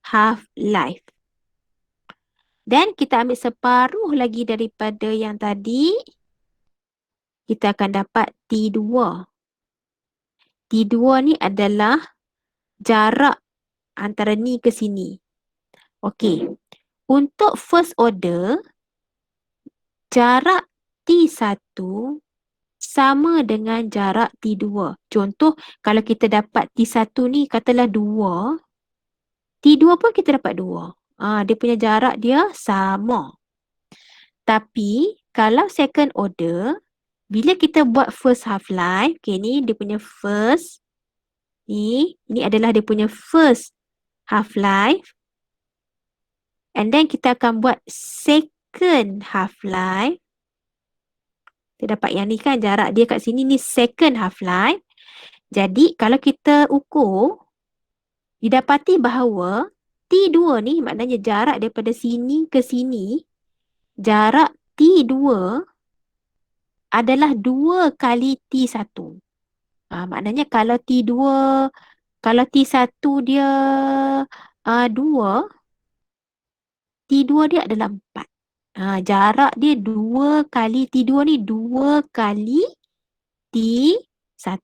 half-life. Dan kita ambil separuh lagi daripada yang tadi, kita akan dapat T2. T2 ni adalah jarak antara ni ke sini. Okey. Untuk first order, jarak T1 sama dengan jarak T2. Contoh, kalau kita dapat T1 ni katalah 2, T2 pun kita dapat 2. Dia punya jarak dia sama. Tapi, kalau second order, bila kita buat first half-life, okay, ni dia punya first, ini adalah dia punya first half-life. And then kita akan buat second half-life. Kita dapat yang ni kan, jarak dia kat sini ni second half-life. Jadi, kalau kita ukur, didapati bahawa T2 ni maknanya jarak daripada sini ke sini, jarak T2 adalah 2 kali T1. Maknanya kalau T1 dia 2, T2 dia adalah 4. Jarak dia 2 kali T2 ni 2 kali T1.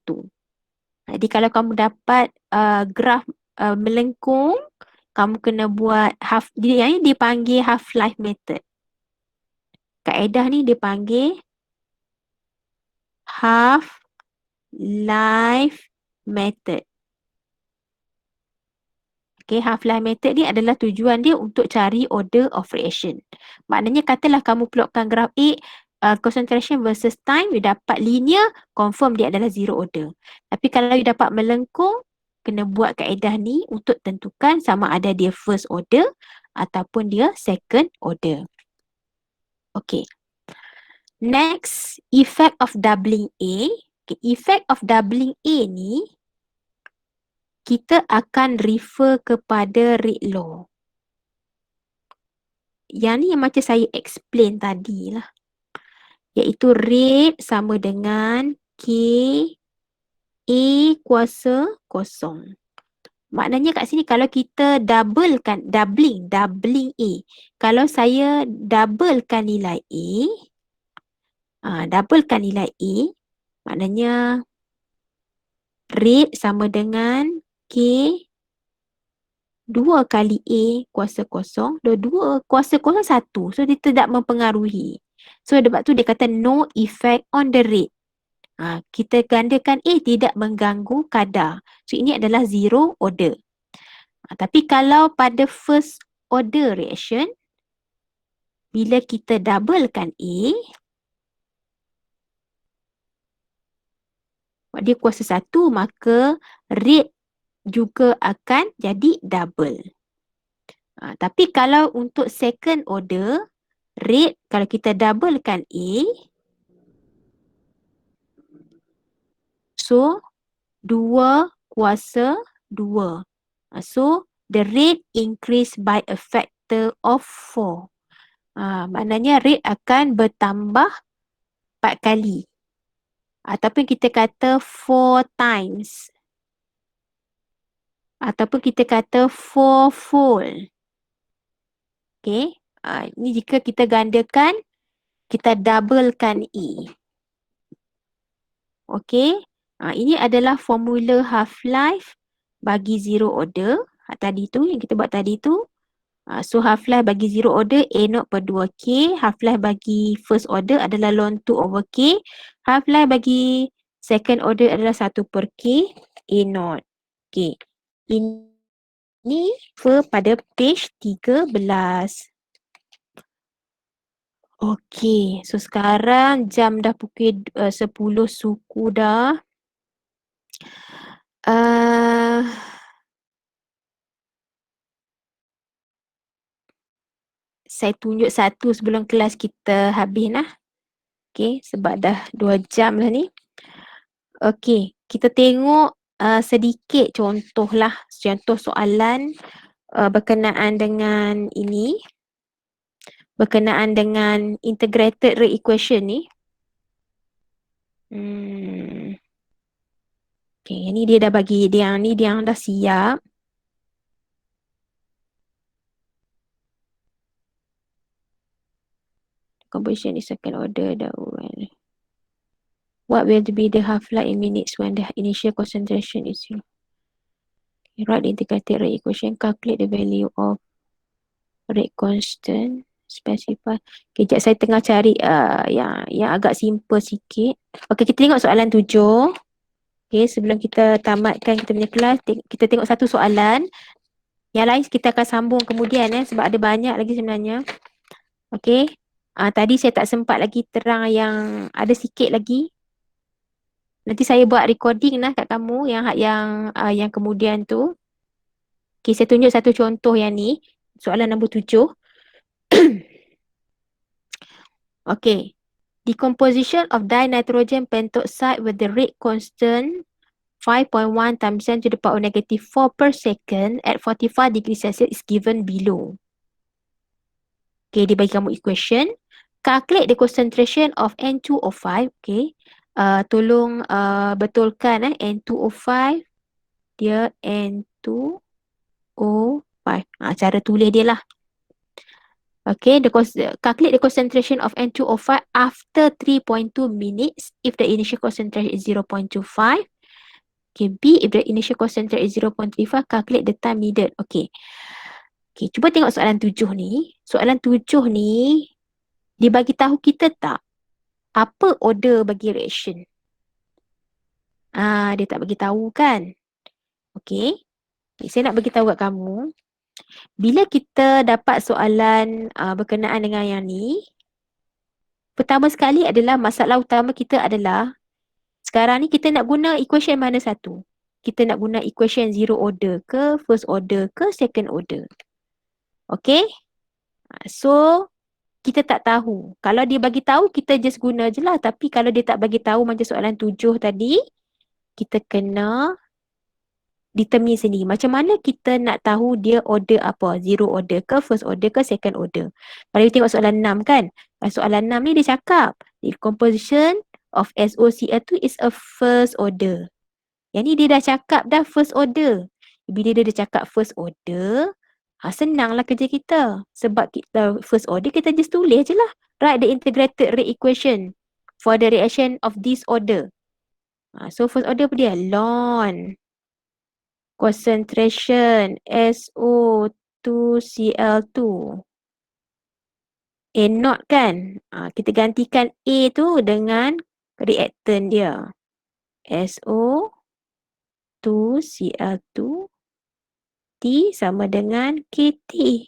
Jadi kalau kamu dapat graf melengkung, kamu kena buat yang ni dipanggil half-life method. Kaedah ni dipanggil half-life method. Okay, half-life method ni adalah tujuan dia untuk cari order of reaction. Maknanya katalah kamu plotkan graf A, concentration versus time, you dapat linear, confirm dia adalah zero order. Tapi kalau you dapat melengkung, kena buat kaedah ni untuk tentukan sama ada dia first order ataupun dia second order. Okay. Next, effect of doubling A. Okay, effect of doubling A ni, kita akan refer kepada rate law. Yang ni yang macam saya explain tadi lah. Iaitu rate sama dengan K A kuasa kosong. Maknanya kat sini kalau kita doubling A. Kalau saya doublekan nilai A, maknanya rate sama dengan K 2 kali A kuasa kosong. 2 kuasa kosong 1. So, dia tidak mempengaruhi. So, sebab tu dia kata no effect on the rate. Kita gandakan A tidak mengganggu kadar. So ini adalah zero order. Tapi kalau pada first order reaction, bila kita doublekan A, dia kuasa 1, maka rate juga akan jadi double. Tapi kalau untuk second order, rate kalau kita doublekan A, so 2 kuasa 2. So the rate increase by a factor of 4. Maknanya rate akan bertambah 4 kali. Ataupun kita kata 4 times. Ataupun kita kata 4-fold. Okay. Ini jika kita gandakan, kita doublekan E. Okay. Ini adalah formula half-life bagi zero order. Tadi tu, yang kita buat tadi tu. So half-life bagi zero order A0 per 2K. Half-life bagi first order adalah ln 2 over K. Half-life bagi second order adalah 1 per K A0. Okay. Ini pada page 13. Okay. So sekarang jam dah pukul 10 suku dah. Saya tunjuk satu sebelum kelas kita habis lah. Okay, sebab dah 2 jam lah ni. Okay, kita tengok sedikit contoh lah. Contoh soalan berkenaan dengan ini. Berkenaan dengan integrated rate equation ni. Okay, yang ni dia dah bagi. Yang ni dia dah siap. Composition is second order. What will be the half-life in minutes when the initial concentration is 0? Write the integrated rate equation. Calculate the value of rate constant. Specify. Okay, sekejap saya tengah cari yang agak simple sikit. Okay, kita tengok soalan 7. Okay, sebelum kita tamatkan kita punya kelas, kita tengok satu soalan. Yang lain kita akan sambung kemudian sebab ada banyak lagi sebenarnya. Okay. Tadi saya tak sempat lagi terang yang ada sikit lagi. Nanti saya buat recording lah kat kamu yang kemudian tu. Okay, saya tunjuk satu contoh yang ni. Soalan nombor 7. Okay. Decomposition of dinitrogen pentoxide with the rate constant 5.1 times 10 to the power negative 4 per second at 45 degrees Celsius is given below. Okay, dia bagi kamu equation. Calculate the concentration of N2O5. Okay. Tolong betulkan N2O5. Dia N2O5. Cara tulis dia lah. Okay, calculate the concentration of N2O5 after 3.2 minutes if the initial concentration is 0.25. Okay, B, if the initial concentration is 0.35, calculate the time needed. Okay. Okay, cuba tengok soalan 7 ni. Soalan 7 ni, dia bagi tahu kita tak apa order bagi reaction. Dia tak bagi tahu kan. Okay. Saya nak bagi tahu kat kamu. Bila kita dapat soalan berkenaan dengan yang ni, pertama sekali adalah masalah utama kita adalah sekarang ni kita nak guna equation mana satu? Kita nak guna equation zero order ke, first order ke, second order. Okay? So, kita tak tahu. Kalau dia bagi tahu, kita just guna je lah. Tapi kalau dia tak bagi tahu macam soalan 7 tadi, kita kena determine sendiri. Macam mana kita nak tahu dia order apa? Zero order ke, first order ke, second order. Kalau kita tengok soalan 6 kan. Soalan 6 ni dia cakap, the composition of SOCl2 is a first order. Yang ni dia dah cakap dah first order. Bila dia dah cakap first order, senanglah kerja kita. Sebab kita first order, kita just tulis je lah. Write the integrated rate equation for the reaction of this order. So first order apa dia? Ln concentration SO2Cl2 A0 kan. Kita gantikan A tu dengan reactant dia. SO2Cl2 T sama dengan KT.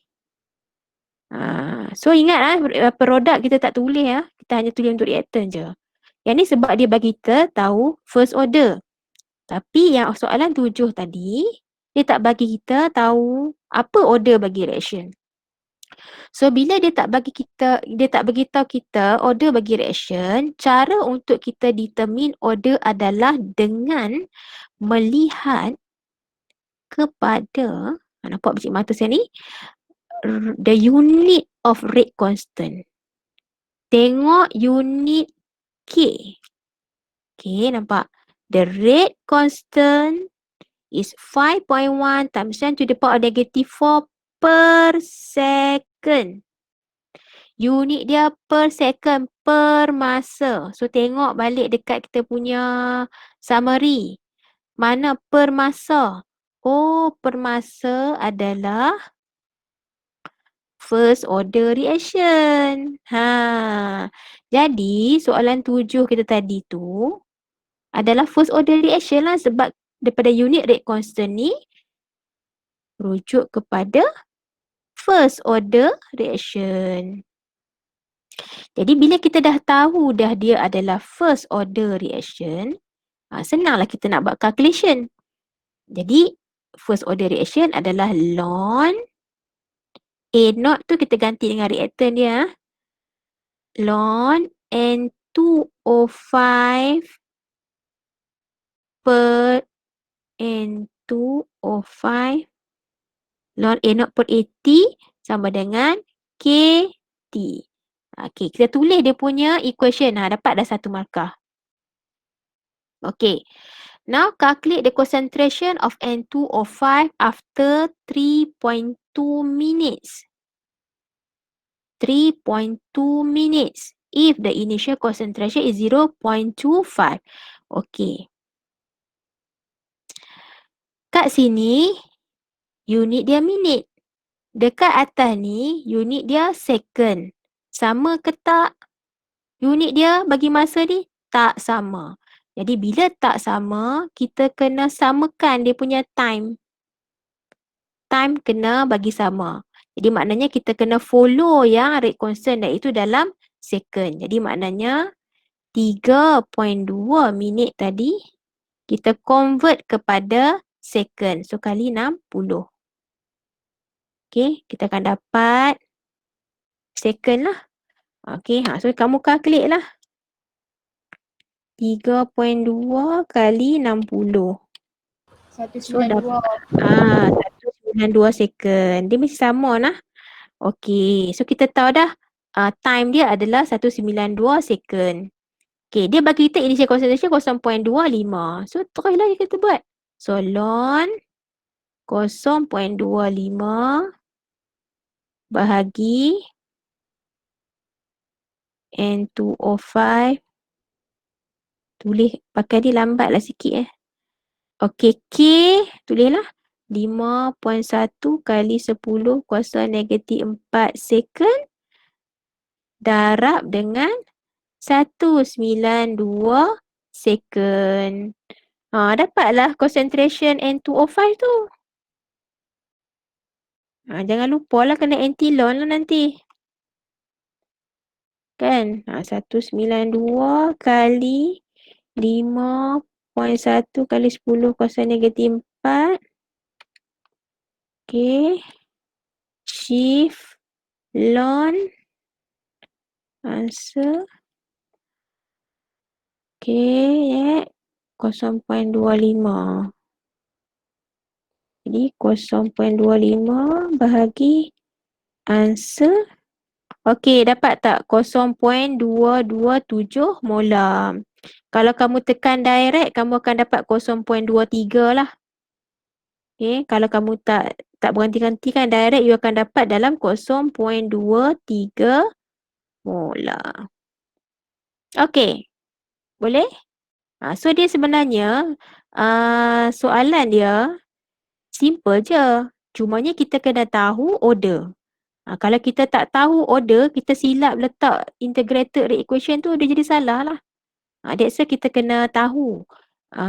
So ingat produk kita tak tulis kita hanya tulis untuk reactant je. Yang ni sebab dia bagi kita tahu first order. Tapi yang soalan 7 tadi, dia tak bagi kita tahu apa order bagi reaction. So bila dia tak bagi tahu kita order bagi reaction, cara untuk kita determine order adalah dengan melihat kepada, nampak biji mata saya ni, the unit of rate constant. Tengok unit K. Okay, nampak? The rate constant is 5.1 times 10 to the power of negative 4 per second. Unit dia per second, per masa. So, tengok balik dekat kita punya summary. Mana per masa? Oh, per masa adalah first order reaction. Jadi, soalan 7 kita tadi tu adalah first order reaction lah sebab daripada unit rate constant ni rujuk kepada first order reaction. Jadi bila kita dah tahu dah dia adalah first order reaction, senanglah kita nak buat calculation. Jadi first order reaction adalah ln A0 tu kita ganti dengan reactant dia. Ln N2O5 per N2O5 ln A0 per AT sama dengan KT. Okey, kita tulis dia punya equation. Dapat dah satu markah. Okey. Now calculate the concentration of N2O5 after 3.2 minutes. 3.2 minutes if the initial concentration is 0.25. Okey. Kat sini unit dia minit. Dekat atas ni unit dia second. Sama ke tak? Unit dia bagi masa ni tak sama. Jadi bila tak sama, kita kena samakan dia punya time. Time kena bagi sama. Jadi maknanya kita kena follow yang rate constant iaitu dalam second. Jadi maknanya 3.2 minit tadi kita convert kepada second. So kali 60. Okey, kita akan dapat second lah. Okey, so kamu calculate lah. 3.2 kali 60. 192. 192 second. Dia mesti sama lah. Okey, so kita tahu dah time dia adalah 192 second. Okey, dia bagi kita initial concentration 0.25. So, terus lah kita buat. So, ln 0.25 bahagi N2O5. Tulis pakai dia lambatlah sikit Okey, K tulislah 5.1 kali 10 kuasa negatif 4 second darab dengan 192 second. Dapatlah concentration N2O5 tu. Jangan lupa lah kena anti-ln lah nanti. Kan? 192 kali 5.1 kali 10 kuasa negatif 4. Okey. Shift ln answer. Okey, 0.25. Jadi 0.25 bahagi answer. Okey, dapat tak? 0.227 molar. Kalau kamu tekan direct, kamu akan dapat 0.23 lah. Okey, kalau kamu tak berhenti-henti kan direct, you akan dapat dalam 0.23 molar. Okey, boleh? So dia sebenarnya soalan dia simple je. Cumanya kita kena tahu order. Kalau kita tak tahu order, kita silap letak integrated rate equation tu, dia jadi salah lah. That's why kita kena tahu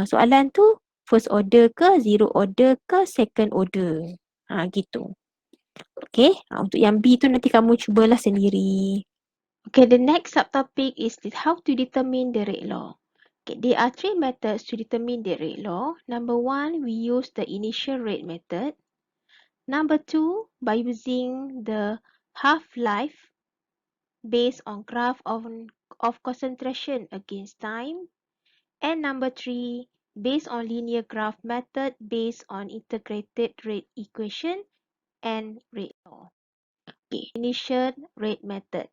soalan tu first order ke, zero order ke, second order. Gitu. Okay, untuk yang B tu nanti kamu cubalah sendiri. Okay, the next subtopic is how to determine the rate law. Okay, there are three methods to determine the rate law. Number one, we use the initial rate method. Number two, by using the half-life based on graph of concentration against time. And number three, based on linear graph method based on integrated rate equation and rate law. Okay, initial rate method.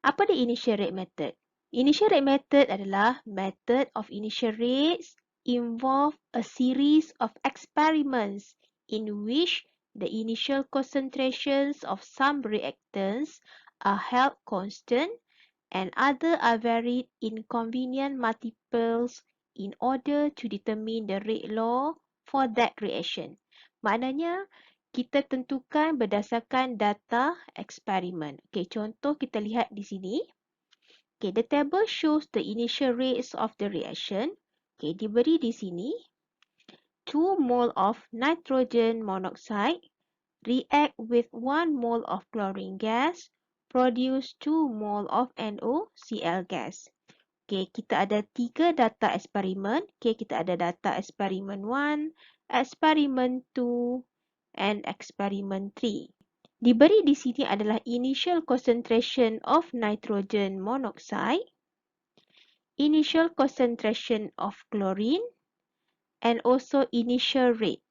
Apa dia initial rate method? Initial rate method adalah method of initial rates involve a series of experiments in which the initial concentrations of some reactants are held constant and other are varied in convenient multiples in order to determine the rate law for that reaction. Maknanya, kita tentukan berdasarkan data eksperimen. Okay, contoh kita lihat di sini. Okay, the table shows the initial rates of the reaction. Okay, diberi di sini 2 mole of nitrogen monoxide react with 1 mole of chlorine gas, produce 2 mole of NOCl gas. Okay, kita ada 3 data eksperimen. Okay, kita ada data eksperimen 1, eksperimen 2, and eksperimen 3. Diberi di sini adalah initial concentration of nitrogen monoxide, initial concentration of chlorine, and also initial rate,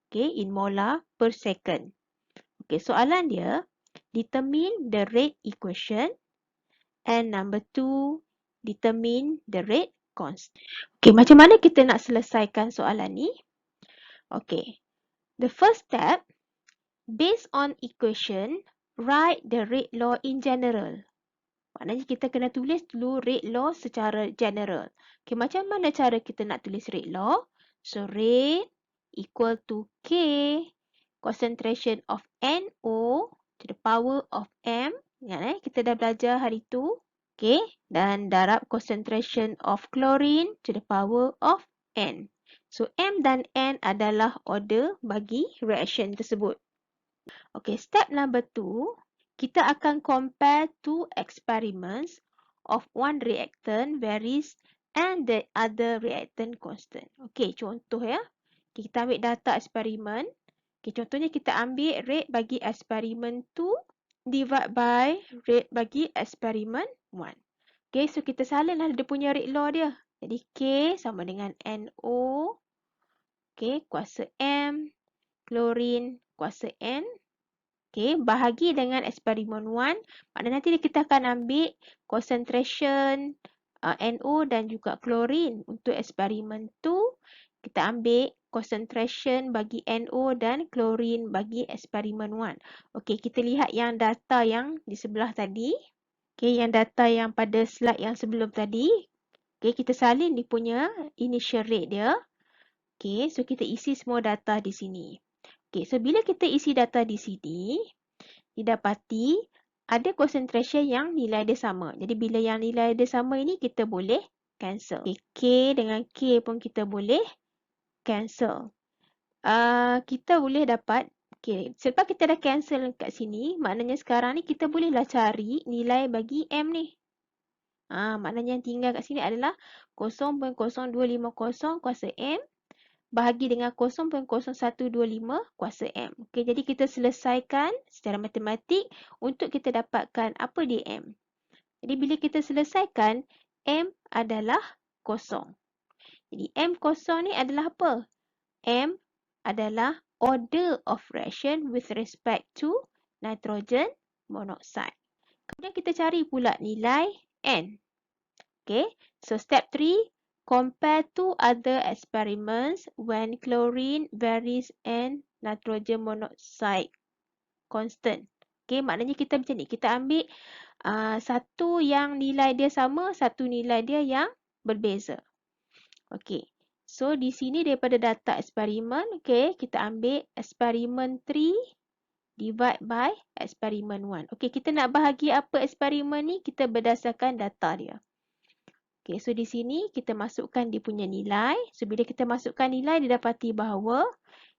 okay, in molar per second. Okay, soalan dia, determine the rate equation, and number 2, determine the rate constant. Okay, macam mana kita nak selesaikan soalan ni? Okay, the first step, based on equation, write the rate law in general. Maknanya kita kena tulis dulu rate law secara general. Okay, macam mana cara kita nak tulis rate law? So, rate equal to K concentration of NO to the power of M. Ingat kita dah belajar hari tu. Okay, dan darab concentration of chlorine to the power of N. So, M dan N adalah order bagi reaction tersebut. Okay, step number 2, kita akan compare two experiments of one reactant varies and the other reactant constant. Okay, contoh ya. Okay, kita ambil data eksperimen. Okay, contohnya kita ambil rate bagi eksperimen 2 divide by rate bagi eksperimen 1. Okay, so kita salinlah dia punya rate law dia. Jadi K sama dengan NO, okay, kuasa M, klorin kuasa N. Okay, bahagi dengan eksperimen 1. Maknanya nanti kita akan ambil concentration NO dan juga klorin. Untuk eksperimen 2, kita ambil concentration bagi NO dan klorin bagi eksperimen 1. Okey, kita lihat yang data yang di sebelah tadi. Okey, yang data yang pada slide yang sebelum tadi. Okey, kita salin dia punya initial rate dia. Okey, so kita isi semua data di sini. Okey, so bila kita isi data di sini, didapati ada concentration yang nilai dia sama. Jadi bila yang nilai dia sama ini, kita boleh cancel. Okay, K dengan K pun kita boleh cancel. Kita boleh dapat, okay, selepas kita dah cancel kat sini, maknanya sekarang ni kita bolehlah cari nilai bagi M ni. Maknanya yang tinggal kat sini adalah 0.0250 kuasa M bahagi dengan 0.0125 kuasa M. Okey, jadi kita selesaikan secara matematik untuk kita dapatkan apa dia M. Jadi bila kita selesaikan, M adalah kosong. Jadi M kosong ni adalah apa? M adalah order of reaction with respect to nitrogen monoxide. Kemudian kita cari pula nilai N. Okay, so step 3, compare two other experiments when chlorine varies and nitrogen monoxide constant. Okay, maknanya kita macam ni. Kita ambil satu yang nilai dia sama, satu nilai dia yang berbeza. Okay, so di sini daripada data eksperimen, okay, kita ambil eksperimen 3 divide by eksperimen 1. Okay, kita nak bahagi apa eksperimen ni, kita berdasarkan data dia. Okay, so di sini kita masukkan dia punya nilai. So, bila kita masukkan nilai, didapati bahawa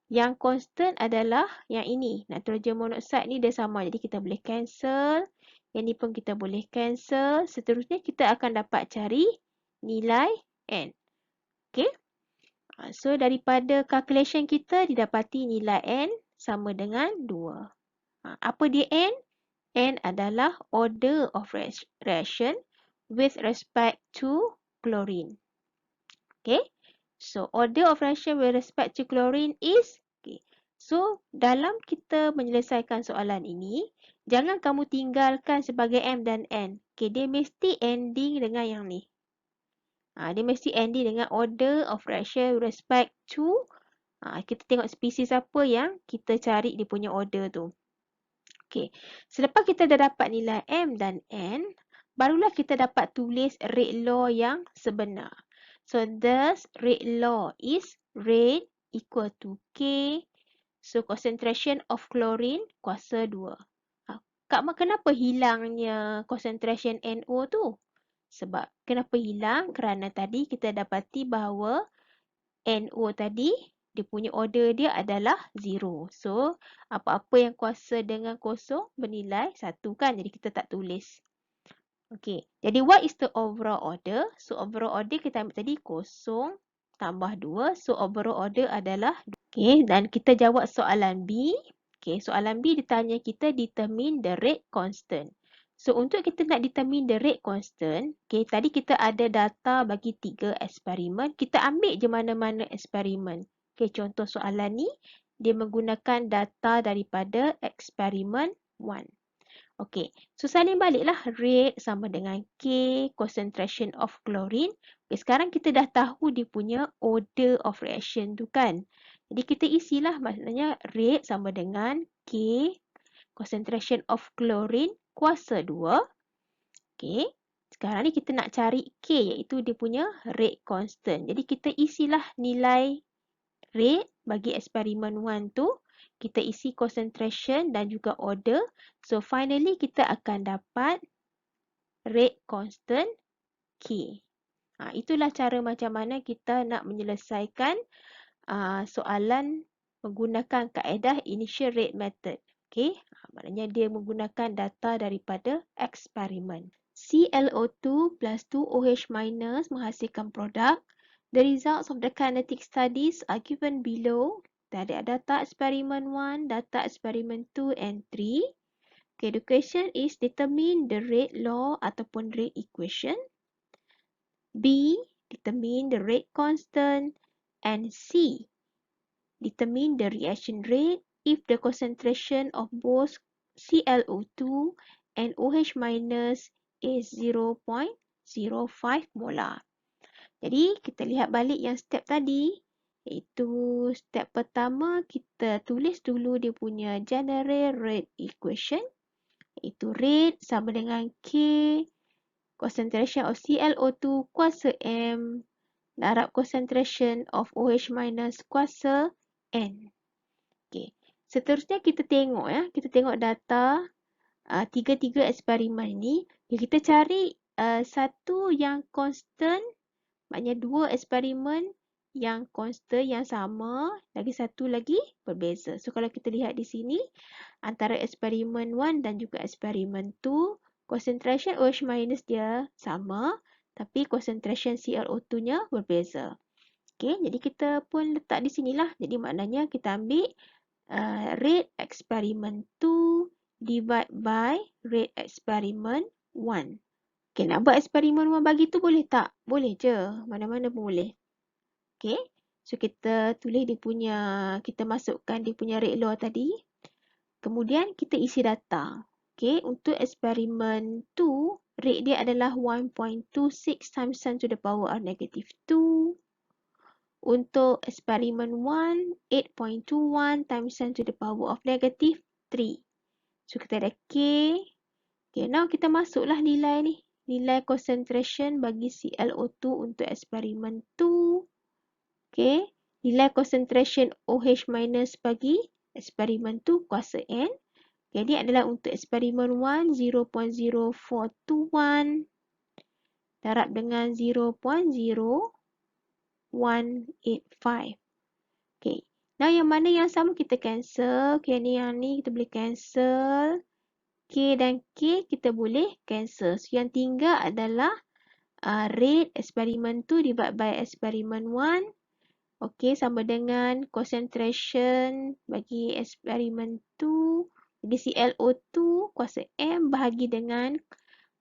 yang constant adalah yang ini. Nitrogen monoxide ni dia sama. Jadi kita boleh cancel. Yang ni pun kita boleh cancel. Seterusnya kita akan dapat cari nilai N. Okay. So daripada calculation kita didapati nilai N sama dengan 2. Apa dia N? N adalah order of reaction with respect to chlorine. Okay. So, order of reaction with respect to chlorine is, okay. So, dalam kita menyelesaikan soalan ini, jangan kamu tinggalkan sebagai M dan N. Okay, dia mesti ending dengan yang ni. Dia mesti ending dengan order of reaction with respect to, kita tengok spesies apa yang kita cari dia punya order tu. Okay, selepas kita dah dapat nilai M dan N, barulah kita dapat tulis rate law yang sebenar. So, thus, rate law is rate equal to K. So, concentration of chlorine kuasa 2. Kenapa hilangnya concentration NO tu? Sebab, kenapa hilang? Kerana tadi kita dapati bahawa NO tadi, dia punya order dia adalah 0. So, apa-apa yang kuasa dengan kosong bernilai 1 kan? Jadi, kita tak tulis. Okey, jadi what is the overall order? So, overall order kita ambil tadi 0 tambah 2. So, overall order adalah 2. Okey, dan kita jawab soalan B. Okey, soalan B ditanya kita determine the rate constant. So, untuk kita nak determine the rate constant, okey, tadi kita ada data bagi 3 eksperimen. Kita ambil je mana-mana eksperimen. Okey, contoh soalan ni, dia menggunakan data daripada eksperimen 1. Okey, so salin baliklah rate sama dengan K, concentration of chlorine. Okay, sekarang kita dah tahu dia punya order of reaction tu kan. Jadi kita isilah maknanya rate sama dengan K, concentration of chlorine kuasa 2. Okey, sekarang ni kita nak cari K iaitu dia punya rate constant. Jadi kita isilah nilai rate bagi eksperimen 1 tu. Kita isi concentration dan juga order. So, finally kita akan dapat rate constant K. Itulah cara macam mana kita nak menyelesaikan soalan menggunakan kaedah initial rate method. Okay? Maknanya dia menggunakan data daripada eksperimen. ClO2 plus 2OH minus menghasilkan produk. The results of the kinetic studies are given below. Ada data eksperimen 1, data eksperimen 2 and 3. Okay, the question is determine the rate law ataupun rate equation. B, determine the rate constant. And C, determine the reaction rate if the concentration of both ClO2 and OH minus is 0.05 molar. Jadi, kita lihat balik yang step tadi. Iaitu step pertama, kita tulis dulu dia punya general rate equation. Iaitu rate sama dengan K, concentration of ClO2 kuasa M, darab concentration of OH minus kuasa N. Okay. Seterusnya kita tengok kita tengok data tiga-tiga eksperimen ni. Kita cari satu yang constant, maknanya 2 eksperimen yang constant yang sama, lagi satu lagi berbeza. So kalau kita lihat di sini antara eksperimen 1 dan juga eksperimen 2, concentration OH minus dia sama, tapi concentration ClO2-nya berbeza. Okey, jadi kita pun letak di sinilah. Jadi maknanya kita ambil rate eksperimen 2 divide by rate eksperimen 1. Okey, nak buat eksperimen 1 bagi tu boleh tak? Boleh je. Mana-mana pun boleh. Okey, so kita tulis dia punya, kita masukkan dia punya rate law tadi. Kemudian kita isi data. Okey, untuk eksperimen 2, rate dia adalah 1.26 times 10 to the power of negative 2. Untuk eksperimen 1, 8.21 times 10 to the power of negative 3. So, kita ada K. Okay, now kita masuklah nilai ni. Nilai concentration bagi ClO2 untuk eksperimen 2. Okay, nilai concentration OH minus bagi eksperimen 2 kuasa N. Jadi adalah untuk eksperimen 1, 0.0421. darab dengan 0.0185. Okay. Now yang mana yang sama kita cancel. Okay, yang ni kita boleh cancel. K dan K kita boleh cancel. So yang tinggal adalah rate eksperimen 2 divided by eksperimen 1. Okay, sama dengan concentration bagi eksperimen 2 bagi ClO2 kuasa M bahagi dengan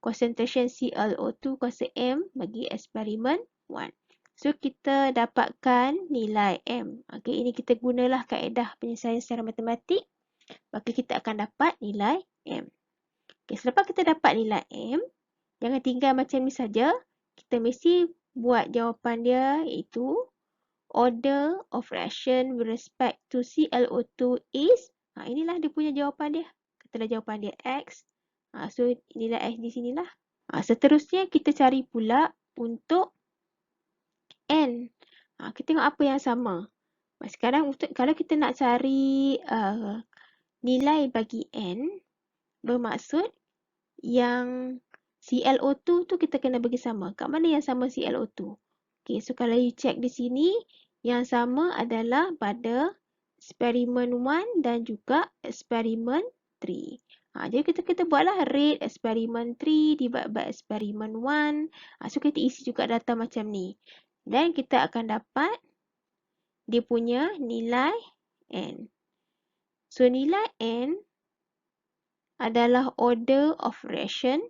concentration ClO2 kuasa M bagi eksperimen 1. So, kita dapatkan nilai M. Okay, ini kita gunalah kaedah penyelesaian secara matematik. Maka kita akan dapat nilai M. Okay, selepas kita dapat nilai M, jangan tinggal macam ni saja. Kita mesti buat jawapan dia iaitu order of reaction with respect to ClO2 is, inilah dia punya jawapan dia. Katalah jawapan dia X. So, nilai X di sinilah. Seterusnya, kita cari pula untuk N. Kita tengok apa yang sama. Sekarang, kalau kita nak cari nilai bagi N, bermaksud yang ClO2 tu kita kena bagi sama. Kat mana yang sama ClO2? Okay, so kalau you check di sini, yang sama adalah pada eksperimen 1 dan juga eksperimen 3. Jadi kita buatlah rate eksperimen 3 divided by eksperimen 1. So kita isi juga data macam ni. Dan kita akan dapat dia punya nilai N. So nilai N adalah order of reaction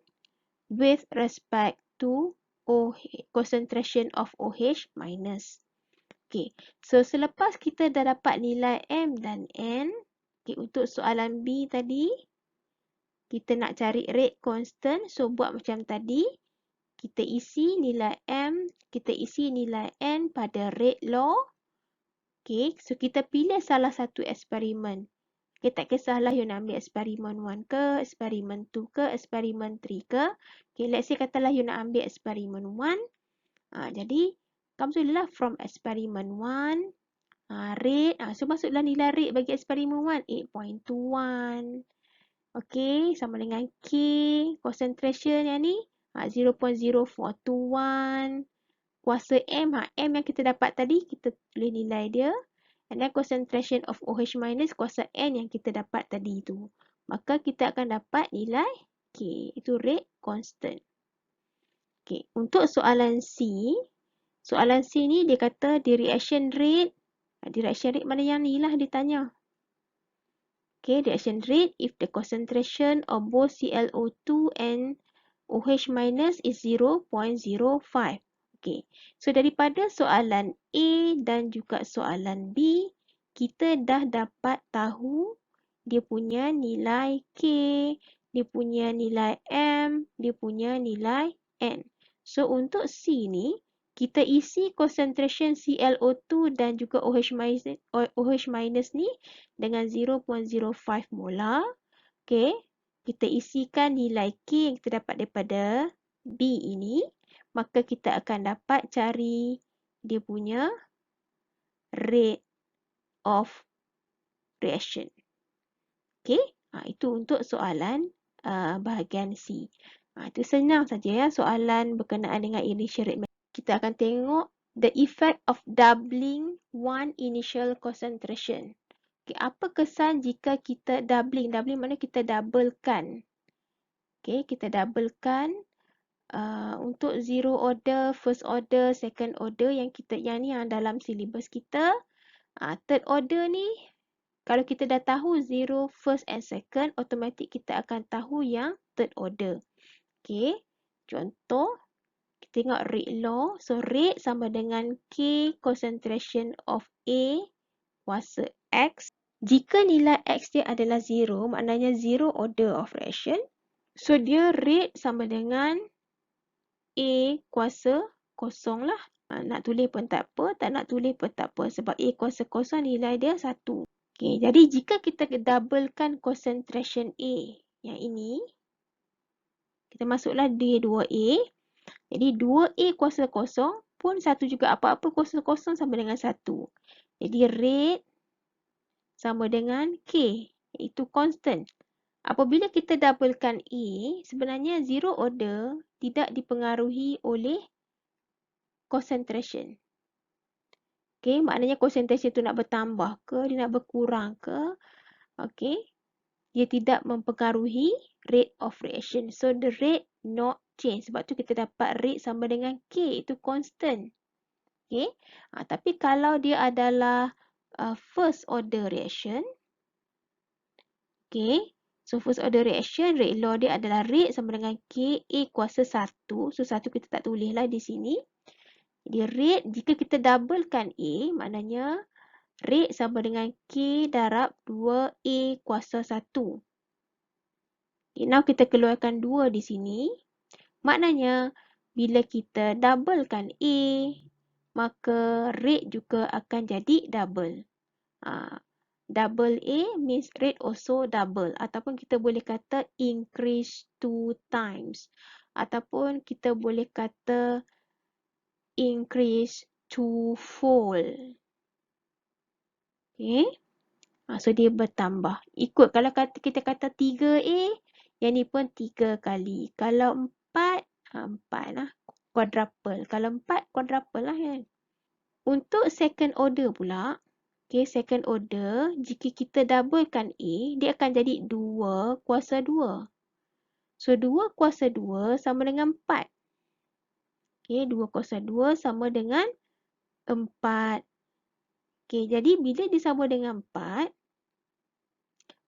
with respect to concentration of OH minus. Okay, so selepas kita dah dapat nilai M dan N, okay, untuk soalan B tadi, kita nak cari rate constant, so buat macam tadi, kita isi nilai M, kita isi nilai N pada rate law. Okay, so kita pilih salah satu eksperimen. Okay, tak kisahlah you nak ambil eksperimen 1 ke, eksperimen 2 ke, eksperimen 3 ke. Okay, let's say katalah you nak ambil eksperimen 1. Jadi, kamu tulislah from eksperimen 1, rate. So, masuklah nilai rate bagi eksperimen 1, 8.21. Okay, sama dengan K, concentration yang ni, 0.0421. Kuasa M, M yang kita dapat tadi, kita tulis nilai dia. And then concentration of OH minus kuasa N yang kita dapat tadi tu. Maka kita akan dapat nilai K. Itu rate constant. Okay. Untuk soalan C ni dia kata the reaction rate. The reaction rate mana yang ni lah dia tanya. Okay, reaction rate if the concentration of both ClO2 and OH minus is 0.05. Okay, so daripada soalan A dan juga soalan B, kita dah dapat tahu dia punya nilai K, dia punya nilai M, dia punya nilai N. So, untuk C ni, kita isi concentration ClO2 dan juga OH minus ni dengan 0.05 molar. Okay, kita isikan nilai K yang kita dapat daripada B ini. Maka kita akan dapat cari dia punya rate of reaction. Okay, itu untuk soalan bahagian C. Itu senang saja ya, soalan berkenaan dengan initial rate. Kita akan tengok the effect of doubling one initial concentration. Okay, apa kesan jika kita doubling? Doubling maknanya kita doublekan. Okay, kita doublekan untuk zero order, first order, second order yang ni yang dalam silibus kita. Third order ni, kalau kita dah tahu zero, first and second, automatik kita akan tahu yang third order. Okay, contoh, kita tengok rate law. So, rate sama dengan K concentration of A kuasa X. Jika nilai X dia adalah zero, maknanya zero order of reaction. So, dia rate sama dengan A kuasa kosong lah. Nak tulis pun tak apa, tak nak tulis pun tak apa. Sebab A kuasa kosong nilai dia 1. Okay, jadi jika kita doublekan concentration A yang ini, kita masuklah dia 2A. Jadi 2A kuasa kosong pun 1 juga. Apa-apa kuasa kosong sama dengan 1. Jadi rate sama dengan K. Iaitu constant. Apabila kita doublekan A, sebenarnya zero order tidak dipengaruhi oleh concentration. Okay, maknanya concentration tu nak bertambah ke, dia nak berkurang ke. Okay, dia tidak mempengaruhi rate of reaction. So, the rate not change. Sebab tu kita dapat rate sama dengan K, itu constant. Okay, tapi kalau dia adalah first order reaction, okay, so first order reaction, rate law dia adalah rate sama dengan K A kuasa 1. So, 1 kita tak tulis lah di sini. Jadi, rate jika kita doublekan A, maknanya rate sama dengan K darab 2A kuasa 1. Okay, now kita keluarkan 2 di sini. Maknanya, bila kita doublekan A, maka rate juga akan jadi double. Double A means rate also double. Ataupun kita boleh kata increase 2 times. Ataupun kita boleh kata increase twofold. Okay. So, dia bertambah. Ikut kalau kita kata 3A, yang ni pun 3 kali. Kalau 4, 4 lah. Quadruple. Kalau 4, quadruple lah kan. Untuk second order pula, okay, second order, jika kita doublekan A, dia akan jadi 2 kuasa 2. So, 2 kuasa 2 sama dengan 4. Okay, 2 kuasa 2 sama dengan 4. Okay, jadi bila disama dengan 4,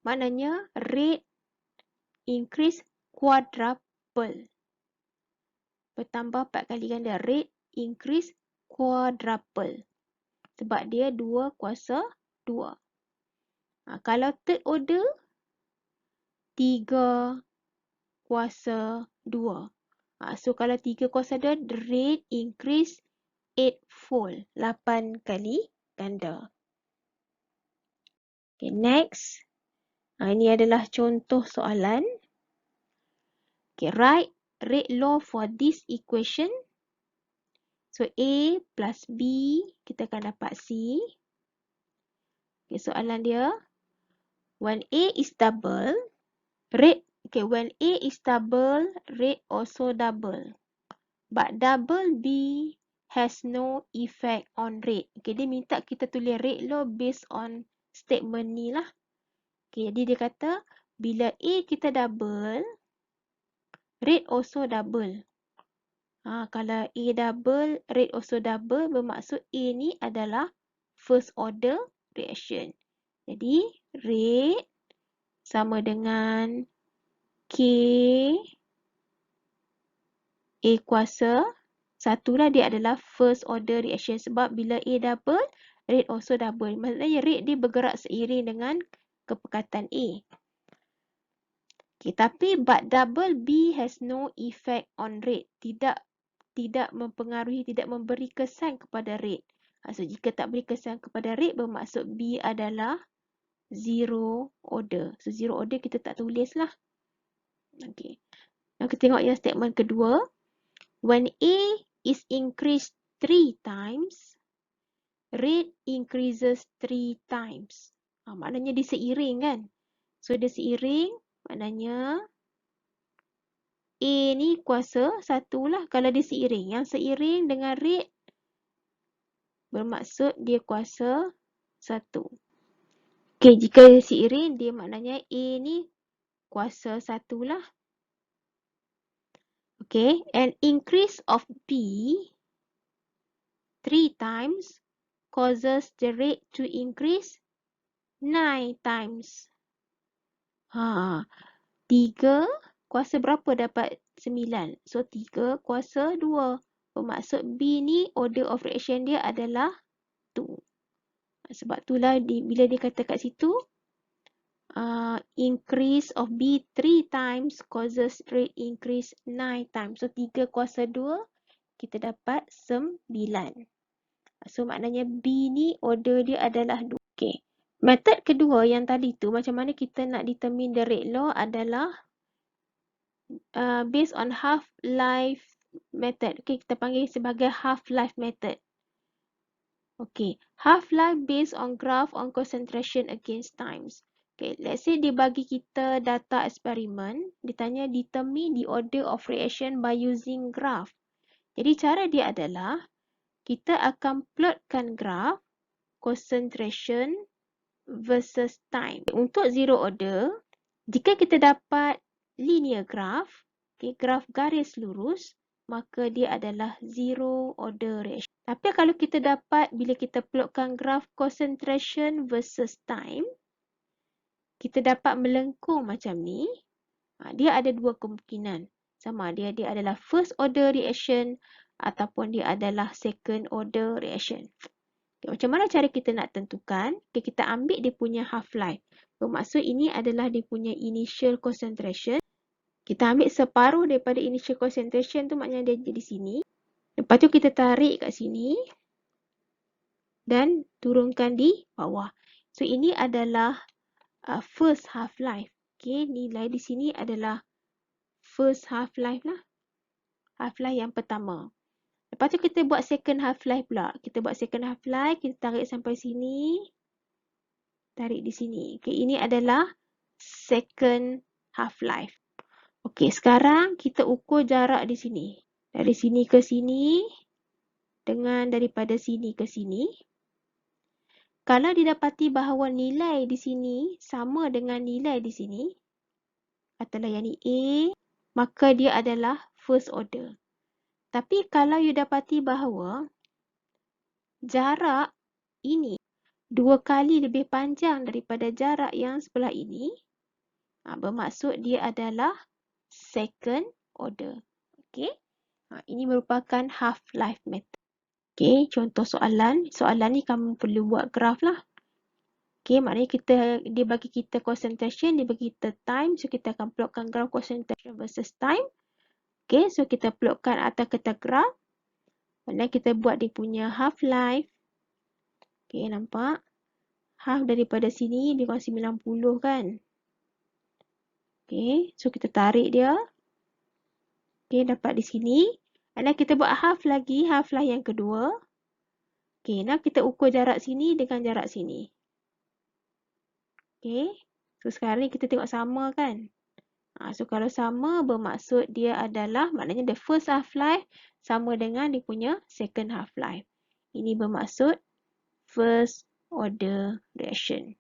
maknanya rate increase quadruple. Bertambah 4 kali ganda. Rate increase quadruple. Sebab dia 2 kuasa 2. Kalau third order, 3 kuasa 2. So, kalau 3 kuasa 2, the rate increase 8-fold. 8 kali ganda. Okay, next. Ini adalah contoh soalan. Okay, write rate law for this equation. So, A plus B, kita akan dapat C. Okay, soalan dia. When A is double, rate, okay, when A is double, rate also double. But double B has no effect on rate. Okay, dia minta kita tulis rate law based on statement ni lah. Okay, jadi dia kata, bila A kita double, rate also double. Kalau A double, rate also double, bermaksud A ni adalah first order reaction. Jadi, rate sama dengan K A kuasa 1 lah, dia adalah first order reaction. Sebab bila A double, rate also double. Maksudnya rate dia bergerak seiring dengan kepekatan A. Okay, tapi but double B has no effect on rate. Tidak mempengaruhi, tidak memberi kesan kepada rate. So, jika tak beri kesan kepada rate, bermaksud B adalah zero order. So, zero order kita tak tulis lah. Okay. Now, kita tengok yang statement kedua. When A is increased 3 times, rate increases 3 times. Maknanya dia seiring kan? So, dia seiring, maknanya A ni kuasa 1 lah kalau dia seiring. Yang seiring dengan rate bermaksud dia kuasa 1. Okay, jika dia seiring, dia maknanya A ni kuasa 1 lah. Okay, an increase of B 3 times causes the rate to increase 9 times. 3 kuasa berapa dapat 9? So, 3 kuasa 2. Bermaksud B ni order of reaction dia adalah 2. Sebab itulah bila dia kata kat situ, increase of B 3 times causes rate increase 9 times. So, 3 kuasa 2, kita dapat 9. So, maknanya B ni order dia adalah 2. Okay. Metod kedua yang tadi tu, macam mana kita nak determine the rate law adalah based on half-life method. Okay, kita panggil sebagai half-life method. Okay, half-life based on graph on concentration against times. Okay, let's say dia bagi kita data eksperimen. Dia tanya determine the order of reaction by using graph. Jadi cara dia adalah kita akan plotkan graph concentration versus time. Untuk zero order, jika kita dapat linear graph, okay, graph garis lurus, maka dia adalah zero order reaction. Tapi kalau kita dapat, bila kita plotkan graph concentration versus time, kita dapat melengkung macam ni. Dia ada dua kemungkinan. Sama dia adalah first order reaction ataupun dia adalah second order reaction. Okay, macam mana cara kita nak tentukan? Okay, kita ambil dia punya half-life. Bermaksud ini adalah dia punya initial concentration. Kita ambil separuh daripada initial concentration tu, maknanya dia di sini. Lepas tu kita tarik kat sini dan turunkan di bawah. So ini adalah first half-life. Okay, nilai di sini adalah first half-life lah. Half-life yang pertama. Lepas tu kita buat second half-life pula. Kita buat second half-life, kita tarik sampai sini. Tarik di sini. Okay, ini adalah second half-life. Okay, sekarang kita ukur jarak di sini. Dari sini ke sini dengan daripada sini ke sini. Kalau didapati bahawa nilai di sini sama dengan nilai di sini, katalah yang ni A, maka dia adalah first order. Tapi kalau you dapati bahawa jarak ini 2 kali lebih panjang daripada jarak yang sebelah ini, bermaksud dia adalah second order. Okey. Ini merupakan half-life method. Okey, contoh soalan. Soalan ni kamu perlu buat graf lah. Okey, maknanya dia bagi kita concentration, dia bagi kita time. So, kita akan plotkan graf concentration versus time. Okey, so kita plotkan atas kertas graf. Maknanya kita buat dia punya half-life. Okey, nampak? Half daripada sini, dia kan 90 kan? Okey, so kita tarik dia. Okey, dapat di sini. Dan kita buat half lagi, half-life yang kedua. Okey, now kita ukur jarak sini dengan jarak sini. Okey, so sekarang ni kita tengok sama kan? So kalau sama bermaksud dia adalah, maknanya the first half-life sama dengan dia punya second half-life. Ini bermaksud first order reaction.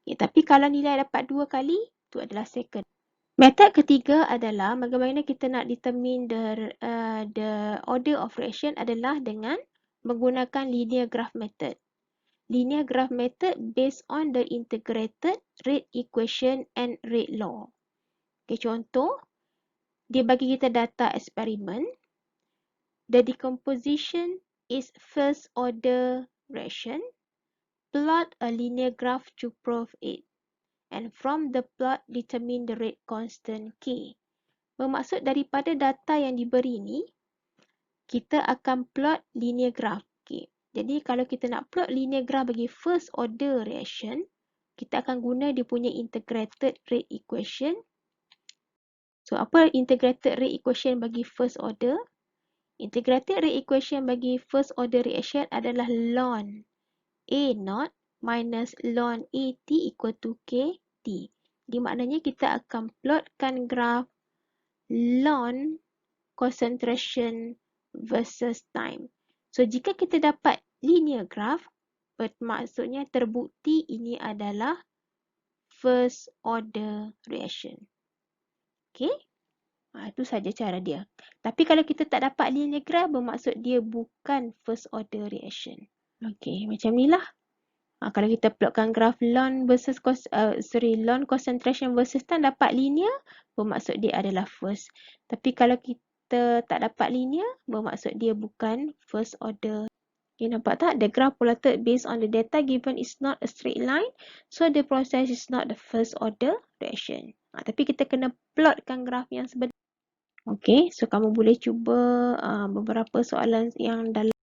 Okay, tapi kalau nilai dapat 2 kali, itu adalah second. Metod ketiga adalah bagaimana kita nak determine the order of reaction adalah dengan menggunakan linear graph method. Linear graph method based on the integrated rate equation and rate law. Okay, contoh, dia bagi kita data eksperimen. The decomposition is first order reaction. Plot a linear graph to prove it. And from the plot, determine the rate constant K. Bermaksud daripada data yang diberi ni, kita akan plot linear graph K. Jadi kalau kita nak plot linear graph bagi first order reaction, kita akan guna dia punya integrated rate equation. So apa integrated rate equation bagi first order? Integrated rate equation bagi first order reaction adalah ln A0 minus ln AT equal to KT. Jadi maknanya kita akan plotkan graf ln concentration versus time. So jika kita dapat linear graph, bermaksudnya terbukti ini adalah first order reaction. Okay? Itu saja cara dia. Tapi kalau kita tak dapat linear graph, bermaksud dia bukan first order reaction. Okay, macam ni lah. Kalau kita plotkan graf ln concentration versus time dapat linear, bermaksud dia adalah first. Tapi kalau kita tak dapat linear, bermaksud dia bukan first order. Okay, nampak tak? The graph plotted based on the data given is not a straight line. So, the process is not the first order reaction. Tapi kita kena plotkan graf yang sebenar. Okay, so kamu boleh cuba beberapa soalan yang dalam